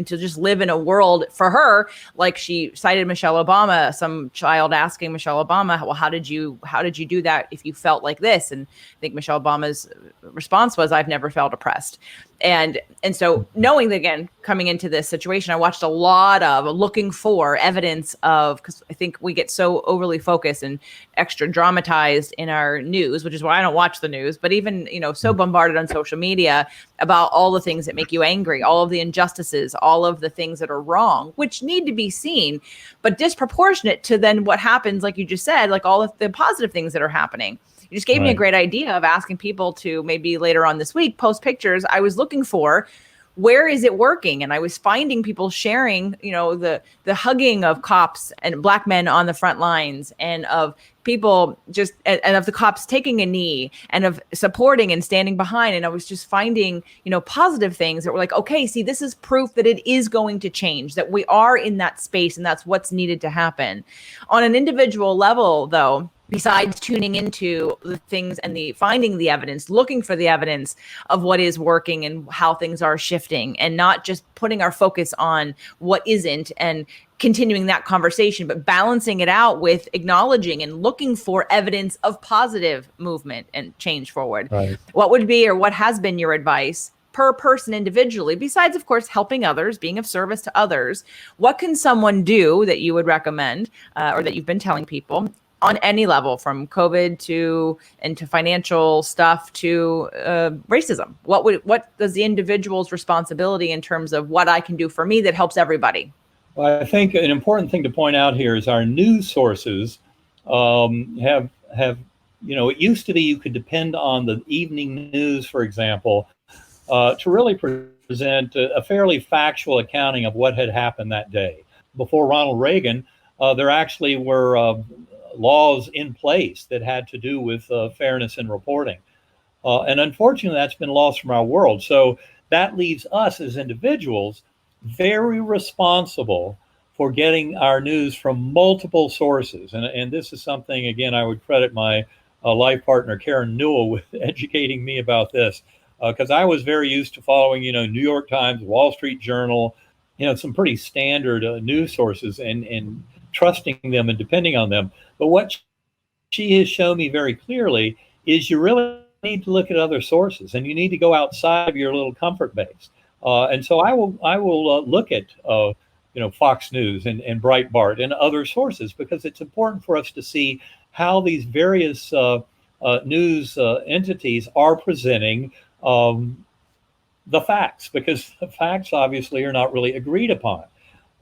just live in a world for her. Like she cited Michelle Obama, some child asking Michelle Obama, well, how did you do that if you felt like this? And I think Michelle Obama's response was, I've never felt oppressed. And so knowing that, again, coming into this situation, I watched a lot of looking for evidence of, because I think we get so overly focused and extra dramatized in our news, which is why I don't watch the news, but even, so bombarded on social media about all the things that make you angry, all of the injustices, all of the things that are wrong, which need to be seen, but disproportionate to then what happens, like you just said, like all of the positive things that are happening. You just gave me a great idea of asking people to maybe later on this week post pictures. I was looking for, where is it working? And I was finding people sharing, the hugging of cops and Black men on the front lines, and of people and of the cops taking a knee, and of supporting and standing behind. And I was just finding, positive things that were like, okay, see, this is proof that it is going to change, that we are in that space, and that's what's needed to happen. On an individual level, though, besides tuning into the things and finding the evidence, looking for the evidence of what is working and how things are shifting, and not just putting our focus on what isn't and continuing that conversation, but balancing it out with acknowledging and looking for evidence of positive movement and change forward. Right. What would be, or what has been your advice per person individually, besides, of course, helping others, being of service to others? What can someone do that you would recommend, or that you've been telling people on any level, from COVID to financial stuff to racism? What does the individual's responsibility in terms of what I can do for me that helps everybody? Well, I think an important thing to point out here is our news sources have it used to be you could depend on the evening news, for example, to really present a fairly factual accounting of what had happened that day. Before Ronald Reagan, there actually were laws in place that had to do with fairness in reporting. And unfortunately, that's been lost from our world. So that leaves us as individuals very responsible for getting our news from multiple sources. And this is something, again, I would credit my life partner, Karen Newell, with educating me about this. Because I was very used to following, New York Times, Wall Street Journal, some pretty standard news sources, and trusting them and depending on them. But what she has shown me very clearly is you really need to look at other sources, and you need to go outside of your little comfort base. And so I will look at Fox News and Breitbart and other sources, because it's important for us to see how these various news entities are presenting the facts, because the facts obviously are not really agreed upon,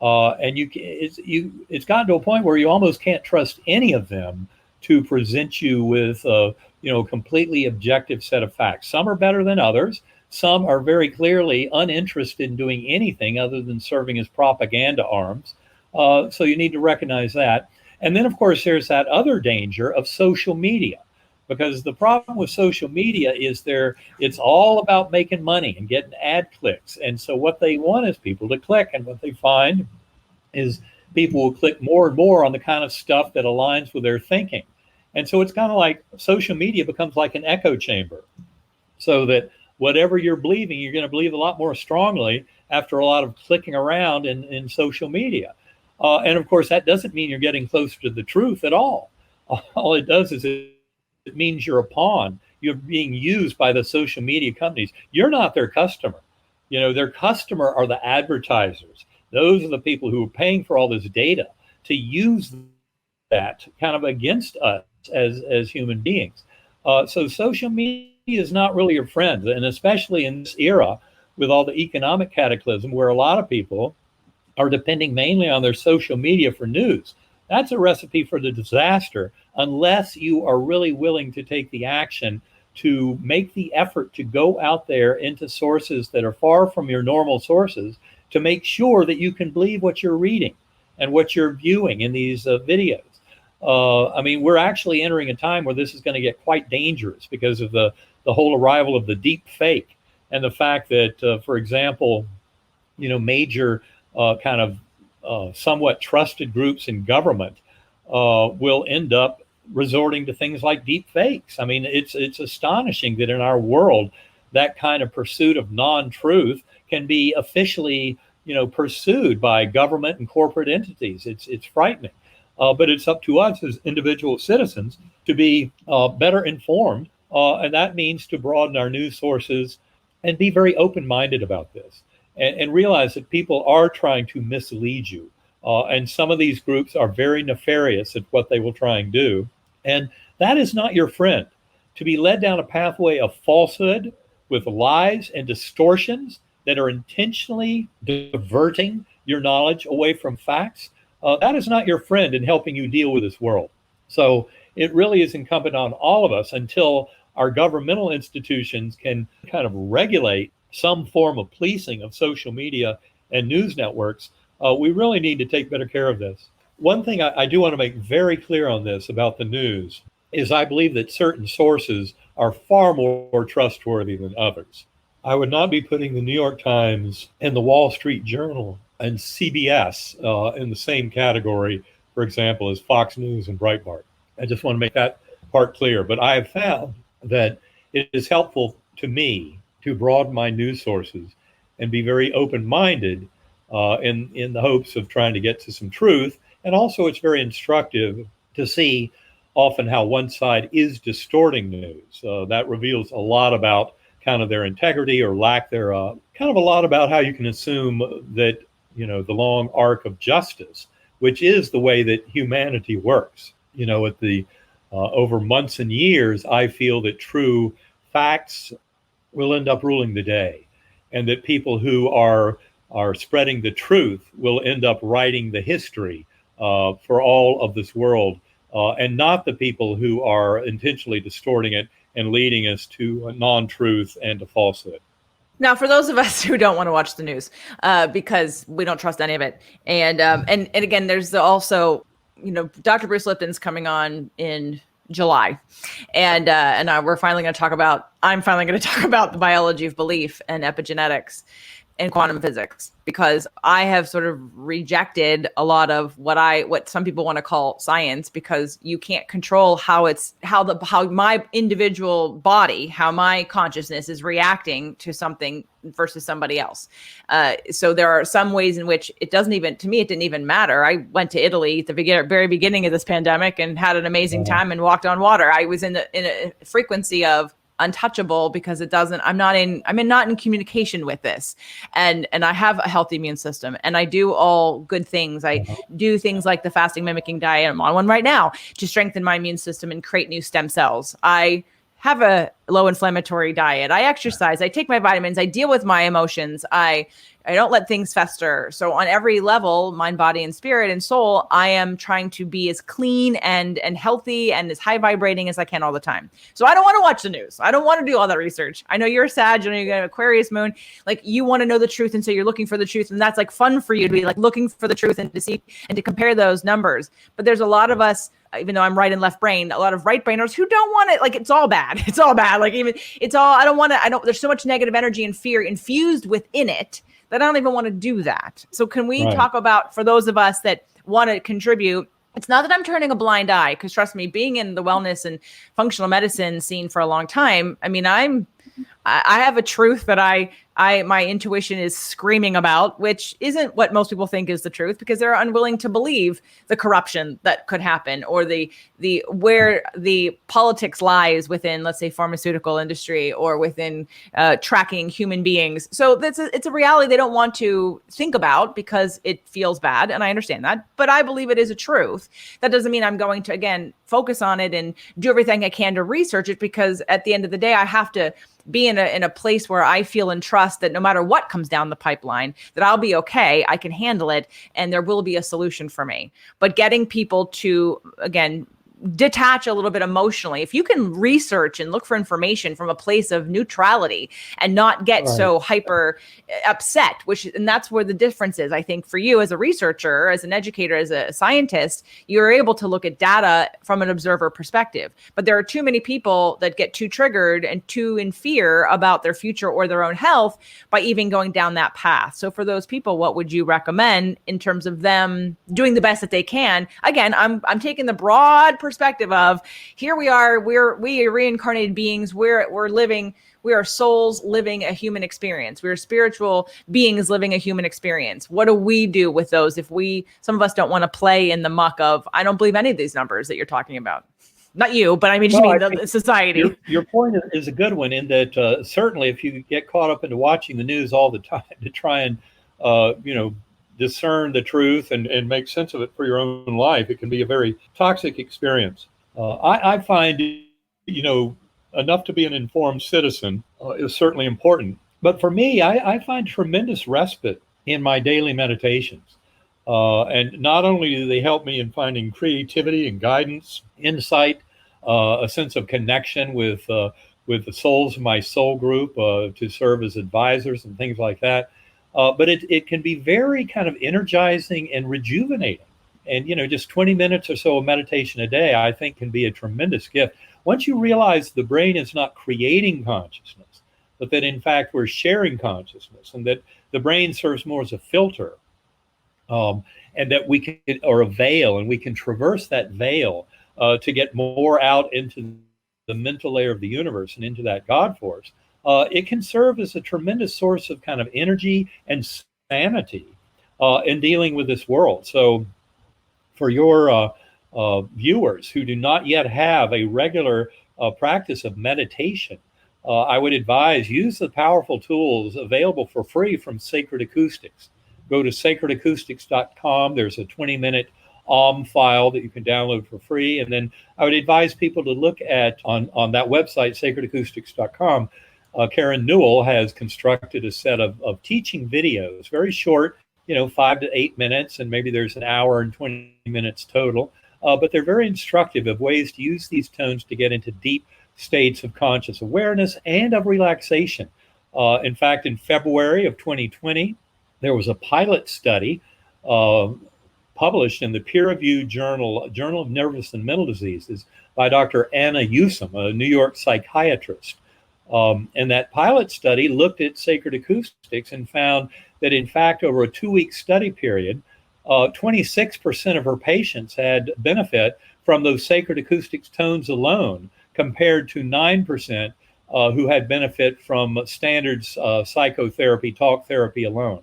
and it's gotten to a point where you almost can't trust any of them to present you with a completely objective set of facts. Some are better than others. Some are very clearly uninterested in doing anything other than serving as propaganda arms. So you need to recognize that. And then, of course, there's that other danger of social media. Because the problem with social media is it's all about making money and getting ad clicks. And so what they want is people to click. And what they find is people will click more and more on the kind of stuff that aligns with their thinking. And so it's kind of like social media becomes like an echo chamber, so that whatever you're believing, you're going to believe a lot more strongly after a lot of clicking around in social media. And of course, that doesn't mean you're getting closer to the truth at all. All it does is it means you're a pawn. You're being used by the social media companies. You're not their customer. Their customer are the advertisers. Those are the people who are paying for all this data to use that kind of against us as human beings. So social media is not really your friend, and especially in this era with all the economic cataclysm, where a lot of people are depending mainly on their social media for news. That's a recipe for the disaster, unless you are really willing to take the action to make the effort to go out there into sources that are far from your normal sources, to make sure that you can believe what you're reading and what you're viewing in these videos. We're actually entering a time where this is going to get quite dangerous because of the whole arrival of the deep fake, and the fact that, for example, major somewhat trusted groups in government will end up resorting to things like deep fakes. It's astonishing that in our world, that kind of pursuit of non-truth can be officially, pursued by government and corporate entities. It's frightening. But it's up to us as individual citizens to be better informed. And that means to broaden our news sources and be very open-minded about this, and realize that people are trying to mislead you. And some of these groups are very nefarious at what they will try and do. And that is not your friend. To be led down a pathway of falsehood with lies and distortions that are intentionally diverting your knowledge away from facts, that is not your friend in helping you deal with this world. So it really is incumbent on all of us, until our governmental institutions can kind of regulate some form of policing of social media and news networks. We really need to take better care of this. One thing I do want to make very clear on this about the news is I believe that certain sources are far more trustworthy than others. I would not be putting the New York Times and the Wall Street Journal and CBS in the same category, for example, as Fox News and Breitbart. I just want to make that part clear. But I have found that it is helpful to me to broaden my news sources and be very open-minded in the hopes of trying to get to some truth. And also, it's very instructive to see often how one side is distorting news. That reveals a lot about kind of their integrity or lack thereof, kind of a lot about how you can assume that, the long arc of justice, which is the way that humanity works. At the over months and years, I feel that true facts will end up ruling the day, and that people who are spreading the truth will end up writing the history for all of this world, and not the people who are intentionally distorting it and leading us to a non-truth and to falsehood. Now, for those of us who don't want to watch the news because we don't trust any of it, and again, there's also, Dr. Bruce Lipton's coming on in July, and I'm finally going to talk about the biology of belief and epigenetics and quantum physics, because I have sort of rejected a lot of what some people want to call science, because you can't control how my individual body, how my consciousness is reacting to something versus somebody else. So there are some ways in which it didn't even matter. I went to Italy at the very beginning of this pandemic and had an amazing time and walked on water. I was in a frequency of untouchable because I'm not in communication with this, and I have a healthy immune system, and I do all good things. I do things like the fasting mimicking diet. I'm on one right now to strengthen my immune system and create new stem cells. I have a low inflammatory diet. I exercise. I take my vitamins. I deal with my emotions. I don't let things fester. So on every level, mind, body, and spirit and soul, I am trying to be as clean and healthy and as high vibrating as I can all the time. So I don't want to watch the news. I don't want to do all that research. I know you're a Sag, you're an Aquarius moon. Like, you want to know the truth, and so you're looking for the truth, and that's like fun for you to be like looking for the truth and to see and to compare those numbers. But there's a lot of us, even though I'm right and left brain, a lot of right brainers who don't want it. Like, it's all bad. It's all bad. Like, even there's so much negative energy and fear infused within it that I don't even want to do that. So can we talk about, for those of us that want to contribute, it's not that I'm turning a blind eye, because trust me, being in the wellness and functional medicine scene for a long time, I mean, I have a truth that my intuition is screaming about, which isn't what most people think is the truth, because they're unwilling to believe the corruption that could happen, or where the politics lies within, let's say, pharmaceutical industry, or within tracking human beings. So it's a reality they don't want to think about because it feels bad, and I understand that, but I believe it is a truth. That doesn't mean I'm going to, again, focus on it and do everything I can to research it, because at the end of the day, I have to be in a place where I feel and trust that no matter what comes down the pipeline, that I'll be okay, I can handle it, and there will be a solution for me. But getting people to, again, detach a little bit emotionally. If you can research and look for information from a place of neutrality and not get so hyper upset, and that's where the difference is. I think for you as a researcher, as an educator, as a scientist, you're able to look at data from an observer perspective. But there are too many people that get too triggered and too in fear about their future or their own health by even going down that path. So for those people, what would you recommend in terms of them doing the best that they can? Again, I'm taking the broad perspective of, here we are, we are reincarnated beings, we are souls living a human experience. We're spiritual beings living a human experience. What do we do with those if some of us don't want to play in the muck of, I don't believe any of these numbers that you're talking about? Not you, but I mean, the society. Your point is a good one, in that certainly if you get caught up into watching the news all the time to try and, discern the truth and make sense of it for your own life, it can be a very toxic experience. I find, enough to be an informed citizen is certainly important. But for me, I find tremendous respite in my daily meditations. And not only do they help me in finding creativity and guidance, insight, a sense of connection with the souls of my soul group to serve as advisors and things like that, but it can be very kind of energizing and rejuvenating. And, just 20 minutes or so of meditation a day, I think, can be a tremendous gift. Once you realize the brain is not creating consciousness, but that in fact we're sharing consciousness, and that the brain serves more as a filter, and that we can, or a veil, and we can traverse that veil to get more out into the mental layer of the universe and into that God force, it can serve as a tremendous source of kind of energy and sanity in dealing with this world. So for your viewers who do not yet have a regular practice of meditation, I would advise use the powerful tools available for free from Sacred Acoustics. Go to sacredacoustics.com. There's a 20-minute file that you can download for free. And then I would advise people to look at on that website, sacredacoustics.com. Karen Newell has constructed a set of teaching videos, very short, 5 to 8 minutes, and maybe there's an hour and 20 minutes total. But they're very instructive of ways to use these tones to get into deep states of conscious awareness and of relaxation. In fact, in February of 2020, there was a pilot study published in the peer-reviewed Journal of Nervous and Mental Diseases by Dr. Anna Usum, a New York psychiatrist. And that pilot study looked at sacred acoustics and found that, in fact, over a 2-week study period, 26% of her patients had benefit from those sacred acoustics tones alone, compared to 9% who had benefit from standards psychotherapy, talk therapy alone.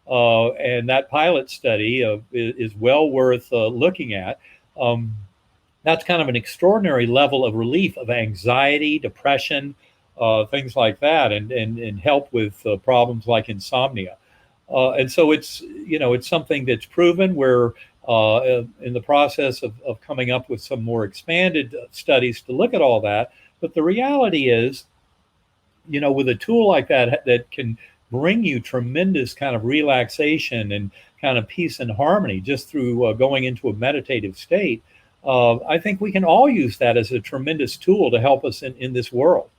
And that pilot study is well worth looking at. That's kind of an extraordinary level of relief of anxiety, depression, things like that, and help with problems like insomnia. And so it's something that's proven. We're in the process of coming up with some more expanded studies to look at all that. But the reality is, with a tool like that can bring you tremendous kind of relaxation and kind of peace and harmony just through going into a meditative state, I think we can all use that as a tremendous tool to help us in this world.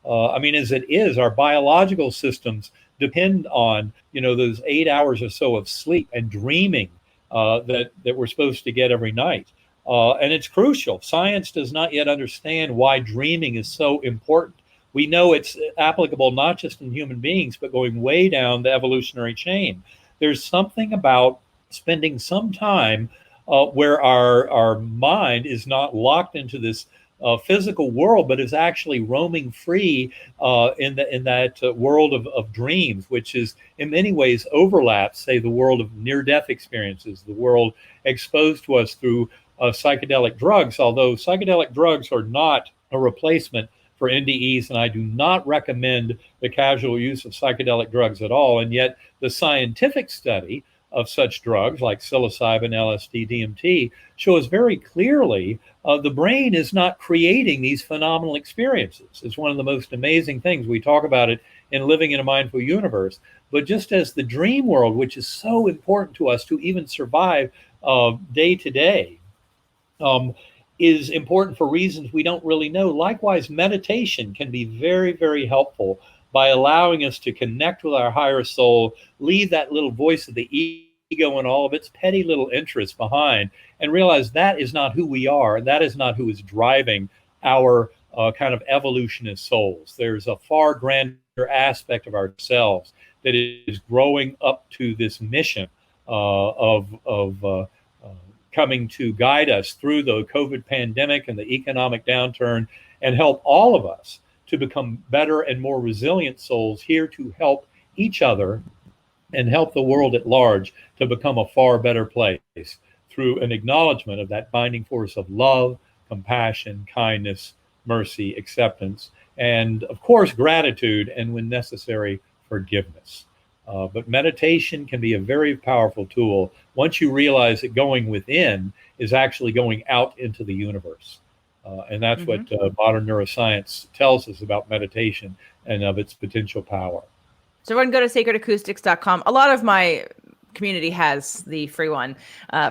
As it is, our biological systems depend on, those 8 hours or so of sleep and dreaming that we're supposed to get every night. And it's crucial. Science does not yet understand why dreaming is so important. We know it's applicable not just in human beings, but going way down the evolutionary chain. There's something about spending some time where our mind is not locked into this physical world, but is actually roaming free in that world of dreams, which is in many ways overlaps, say, the world of near-death experiences, the world exposed to us through psychedelic drugs, although psychedelic drugs are not a replacement for NDEs, and I do not recommend the casual use of psychedelic drugs at all. And yet the scientific study of such drugs like psilocybin, LSD, DMT shows very clearly the brain is not creating these phenomenal experiences. It's one of the most amazing things. We talk about it in Living in a Mindful Universe. But just as the dream world, which is so important to us to even survive day to day, is important for reasons we don't really know. Likewise, meditation can be very, very helpful by allowing us to connect with our higher soul, leave that little voice of the ego and all of its petty little interests behind, and realize that is not who we are, and that is not who is driving our kind of evolution as souls. There's a far grander aspect of ourselves that is growing up to this mission of coming to guide us through the COVID pandemic and the economic downturn, and help all of us to become better and more resilient souls here to help each other and help the world at large to become a far better place through an acknowledgement of that binding force of love, compassion, kindness, mercy, acceptance, and of course, gratitude, and when necessary, forgiveness. But meditation can be a very powerful tool once you realize that going within is actually going out into the universe. And that's what modern neuroscience tells us about meditation and of its potential power. So everyone go to sacredacoustics.com. A lot of my community has the free one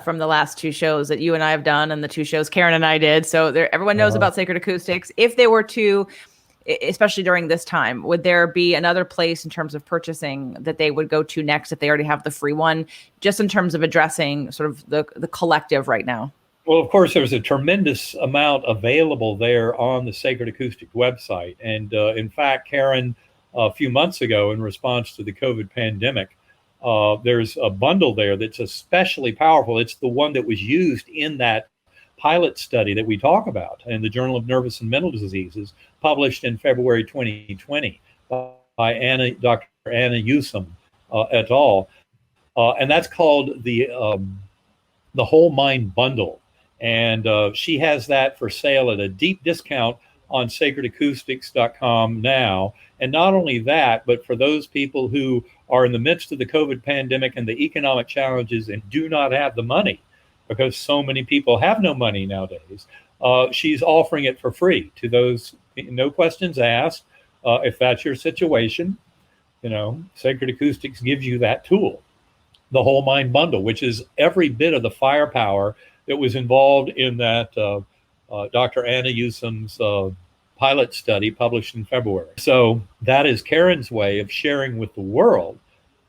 from the last 2 shows that you and I have done, and the 2 shows Karen and I did. So everyone knows about Sacred Acoustics. If they were to, especially during this time, would there be another place in terms of purchasing that they would go to next if they already have the free one, just in terms of addressing sort of the collective right now? Well, of course, there's a tremendous amount available there on the Sacred Acoustic website. And in fact, Karen, a few months ago, in response to the COVID pandemic, there's a bundle there that's especially powerful. It's the one that was used in that pilot study that we talk about in the Journal of Nervous and Mental Diseases, published in February 2020 by Dr. Anna Usum et al. And that's called the Whole Mind Bundle. And she has that for sale at a deep discount on sacredacoustics.com now. And not only that, but for those people who are in the midst of the COVID pandemic and the economic challenges and do not have the money, because so many people have no money nowadays, she's offering it for free to those, no questions asked. If that's your situation, Sacred Acoustics gives you that tool, the Whole Mind Bundle, which is every bit of the firepower that was involved in that Dr. Anna Usum's pilot study published in February. So that is Karen's way of sharing with the world,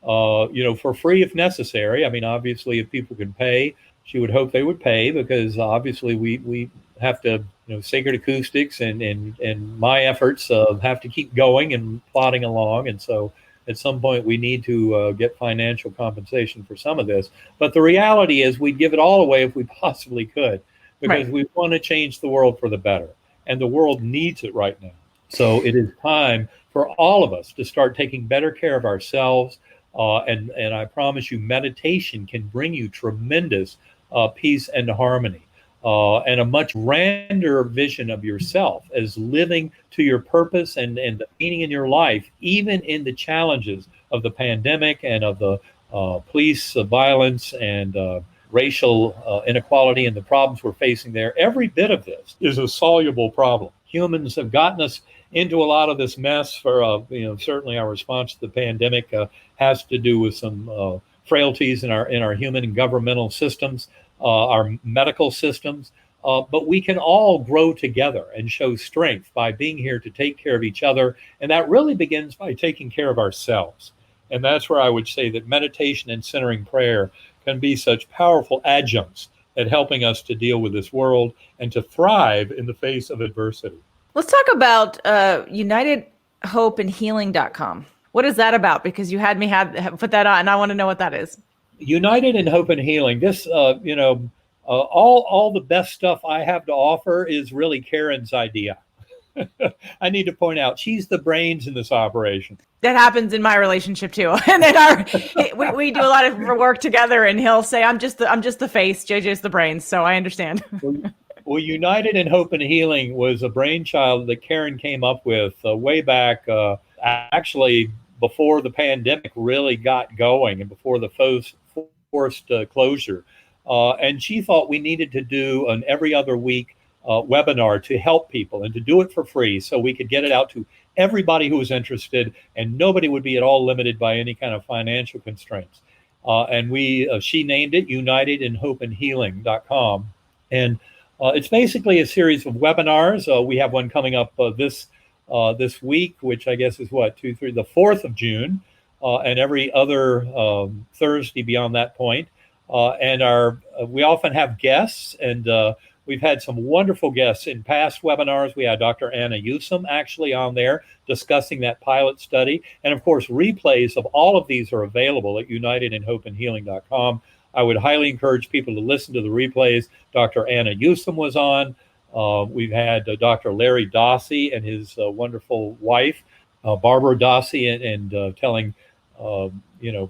for free if necessary. I mean, obviously, if people can pay, she would hope they would pay, because obviously we have to, Sacred Acoustics and my efforts have to keep going and plodding along. And so at some point we need to get financial compensation for some of this. But the reality is we'd give it all away if we possibly could, because we want to change the world for the better. And the world needs it right now. So it is time for all of us to start taking better care of ourselves. And I promise you, meditation can bring you tremendous peace and harmony, and a much grander vision of yourself as living to your purpose and the meaning in your life, even in the challenges of the pandemic and of the police violence and racial inequality and the problems we're facing there. Every bit of this is a soluble problem. Humans have gotten us into a lot of this mess for, certainly our response to the pandemic has to do with some frailties in our human and governmental systems, our medical systems. But we can all grow together and show strength by being here to take care of each other. And that really begins by taking care of ourselves. And that's where I would say that meditation and centering prayer can be such powerful adjuncts at helping us to deal with this world and to thrive in the face of adversity. Let's talk about UnitedHopeandHealing.com. What is that about? Because you had me put that on, and I want to know what that is. United in Hope and Healing. This, all the best stuff I have to offer is really Karen's idea. I need to point out, she's the brains in this operation. That happens in my relationship too. And then we do a lot of work together, and he'll say, I'm just the face, JJ's the brains. So I understand. Well, United in Hope and Healing was a brainchild that Karen came up with way back, actually before the pandemic really got going and before the forced closure. And she thought we needed to do an every other week webinar to help people and to do it for free so we could get it out to everybody who was interested, and nobody would be at all limited by any kind of financial constraints. And she named it UnitedInHopeandHealing.com. And it's basically a series of webinars. We have one coming up this week, which I guess is the 4th of June, and every other Thursday beyond that point. And we often have guests, and we've had some wonderful guests in past webinars. We had Dr. Anna Usum actually on there discussing that pilot study. And of course, replays of all of these are available at UnitedInHopeandHealing.com. I would highly encourage people to listen to the replays. Dr. Anna Usum was on. We've had Dr. Larry Dossey and his wonderful wife, Barbara Dossey, and telling,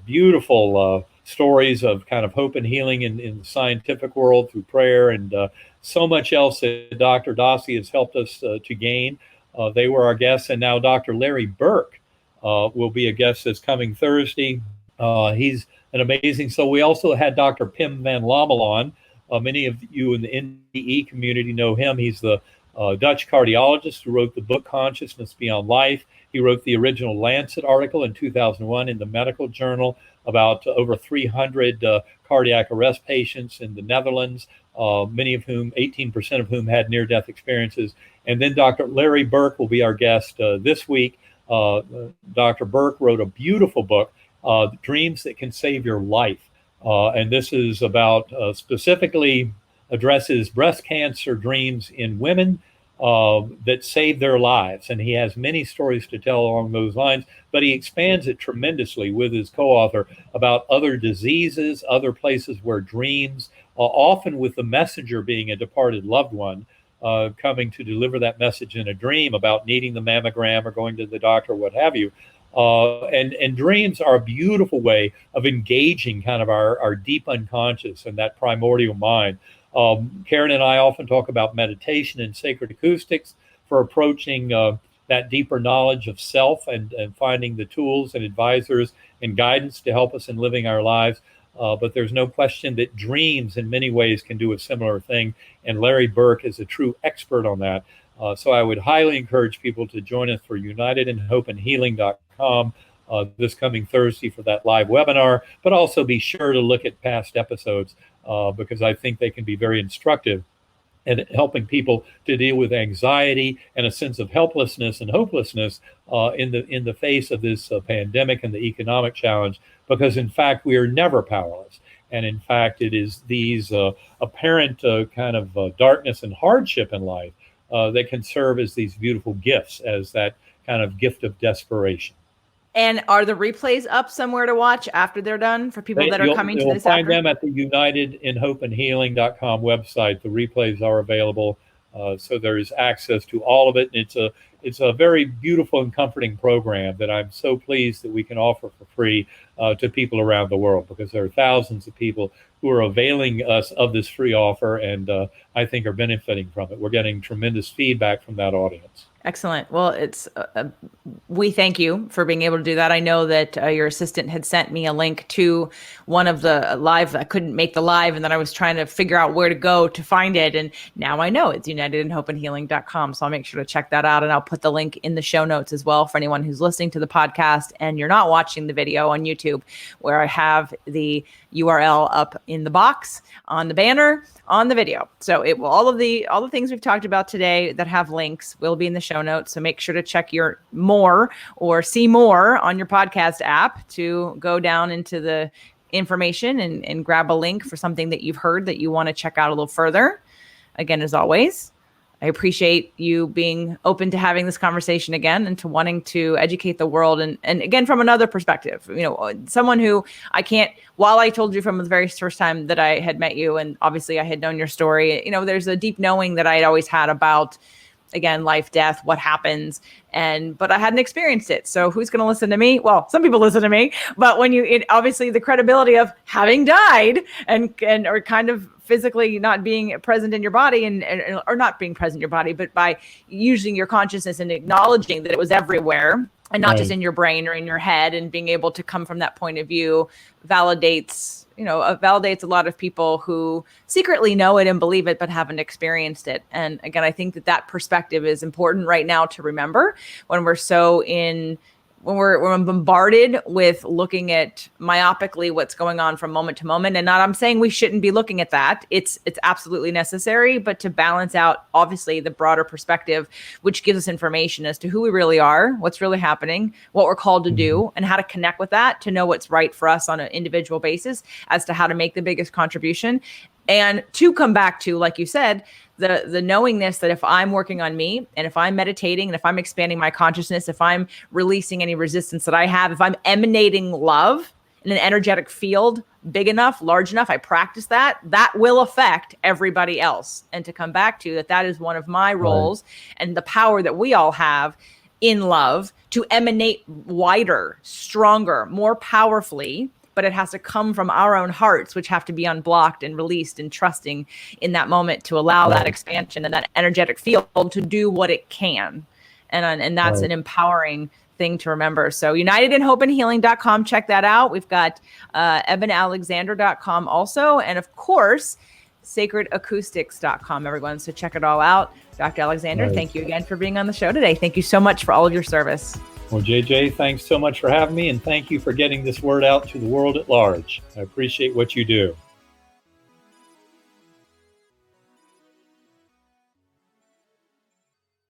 beautiful stories of kind of hope and healing in the scientific world through prayer, and so much else that Dr. Dossey has helped us to gain. They were our guests, and now Dr. Larry Burke will be a guest this coming Thursday. He's an amazing. So we also had Dr. Pim Van Lommel on. Many of you in the NDE community know him. He's the Dutch cardiologist who wrote the book Consciousness Beyond Life. He wrote the original Lancet article in 2001 in the medical journal about over 300 cardiac arrest patients in the Netherlands, many of whom, 18% of whom had near-death experiences. And then Dr. Larry Burke will be our guest this week. Dr. Burke wrote a beautiful book, Dreams That Can Save Your Life. And this is about specifically addresses breast cancer dreams in women that saved their lives. And he has many stories to tell along those lines, but he expands it tremendously with his co-author about other diseases, other places where dreams, often with the messenger being a departed loved one, coming to deliver that message in a dream about needing the mammogram or going to the doctor, what have you. And dreams are a beautiful way of engaging kind of our deep unconscious and that primordial mind. Karen and I often talk about meditation and sacred acoustics for approaching that deeper knowledge of self and finding the tools and advisors and guidance to help us in living our lives. But there's no question that dreams in many ways can do a similar thing. And Larry Burke is a true expert on that. So I would highly encourage people to join us for unitedinhopeandhealing.com this coming Thursday for that live webinar, but also be sure to look at past episodes because I think they can be very instructive and helping people to deal with anxiety and a sense of helplessness and hopelessness in the face of this pandemic and the economic challenge, because in fact we are never powerless. And in fact, it is these apparent kind of darkness and hardship in life that can serve as these beautiful gifts, as that kind of gift of desperation. And are the replays up somewhere to watch after they're done for people that are coming to this? You'll find them at the unitedinhopeandhealing.com website. The replays are available, so there is access to all of it. And it's a very beautiful and comforting program that I'm so pleased that we can offer for free to people around the world, because there are thousands of people who are availing us of this free offer and I think are benefiting from it. We're getting tremendous feedback from that audience. Excellent. Well, we thank you for being able to do that. I know that your assistant had sent me a link to one of the live. I couldn't make the live, and then I was trying to figure out where to go to find it. And now I know it's unitedinhopeandhealing.com. So I'll make sure to check that out. And I'll put the link in the show notes as well for anyone who's listening to the podcast and you're not watching the video on YouTube, where I have the URL up in the box on the banner on the video. So it will all the things we've talked about today that have links will be in the show notes. So make sure to check your more or see more on your podcast app to go down into the information and grab a link for something that you've heard that you want to check out a little further. Again, as always, I appreciate you being open to having this conversation again and to wanting to educate the world. And again, from another perspective, someone who while I told you from the very first time that I had met you, and obviously I had known your story, there's a deep knowing that I had always had about, again, life, death, what happens. But I hadn't experienced it. So who's going to listen to me? Well, some people listen to me, but when obviously the credibility of having died and or kind of physically not being present in your body or not being present in your body, but by using your consciousness and acknowledging that it was everywhere and not just in your brain or in your head, and being able to come from that point of view validates a lot of people who secretly know it and believe it, but haven't experienced it. And again, I think that perspective is important right now to remember when we're when we're bombarded with looking at myopically what's going on from moment to moment. And I'm saying we shouldn't be looking at that. It's absolutely necessary, but to balance out, obviously, the broader perspective, which gives us information as to who we really are, what's really happening, what we're called to do, and how to connect with that to know what's right for us on an individual basis as to how to make the biggest contribution. And to come back to, like you said, the knowingness that if I'm working on me and if I'm meditating and if I'm expanding my consciousness, if I'm releasing any resistance that I have, if I'm emanating love in an energetic field big enough, large enough, I practice that will affect everybody else. And to come back to that is one of my roles and the power that we all have in love to emanate wider, stronger, more powerfully. But it has to come from our own hearts, which have to be unblocked and released and trusting in that moment to allow that expansion and that energetic field to do what it can. And that's an empowering thing to remember. So unitedinhopeandhealing.com, check that out. We've got ebenalexander.com also. And of course, sacredacoustics.com, everyone. So check it all out. Dr. Alexander, thank you again for being on the show today. Thank you so much for all of your service. Well, JJ, thanks so much for having me, and thank you for getting this word out to the world at large. I appreciate what you do.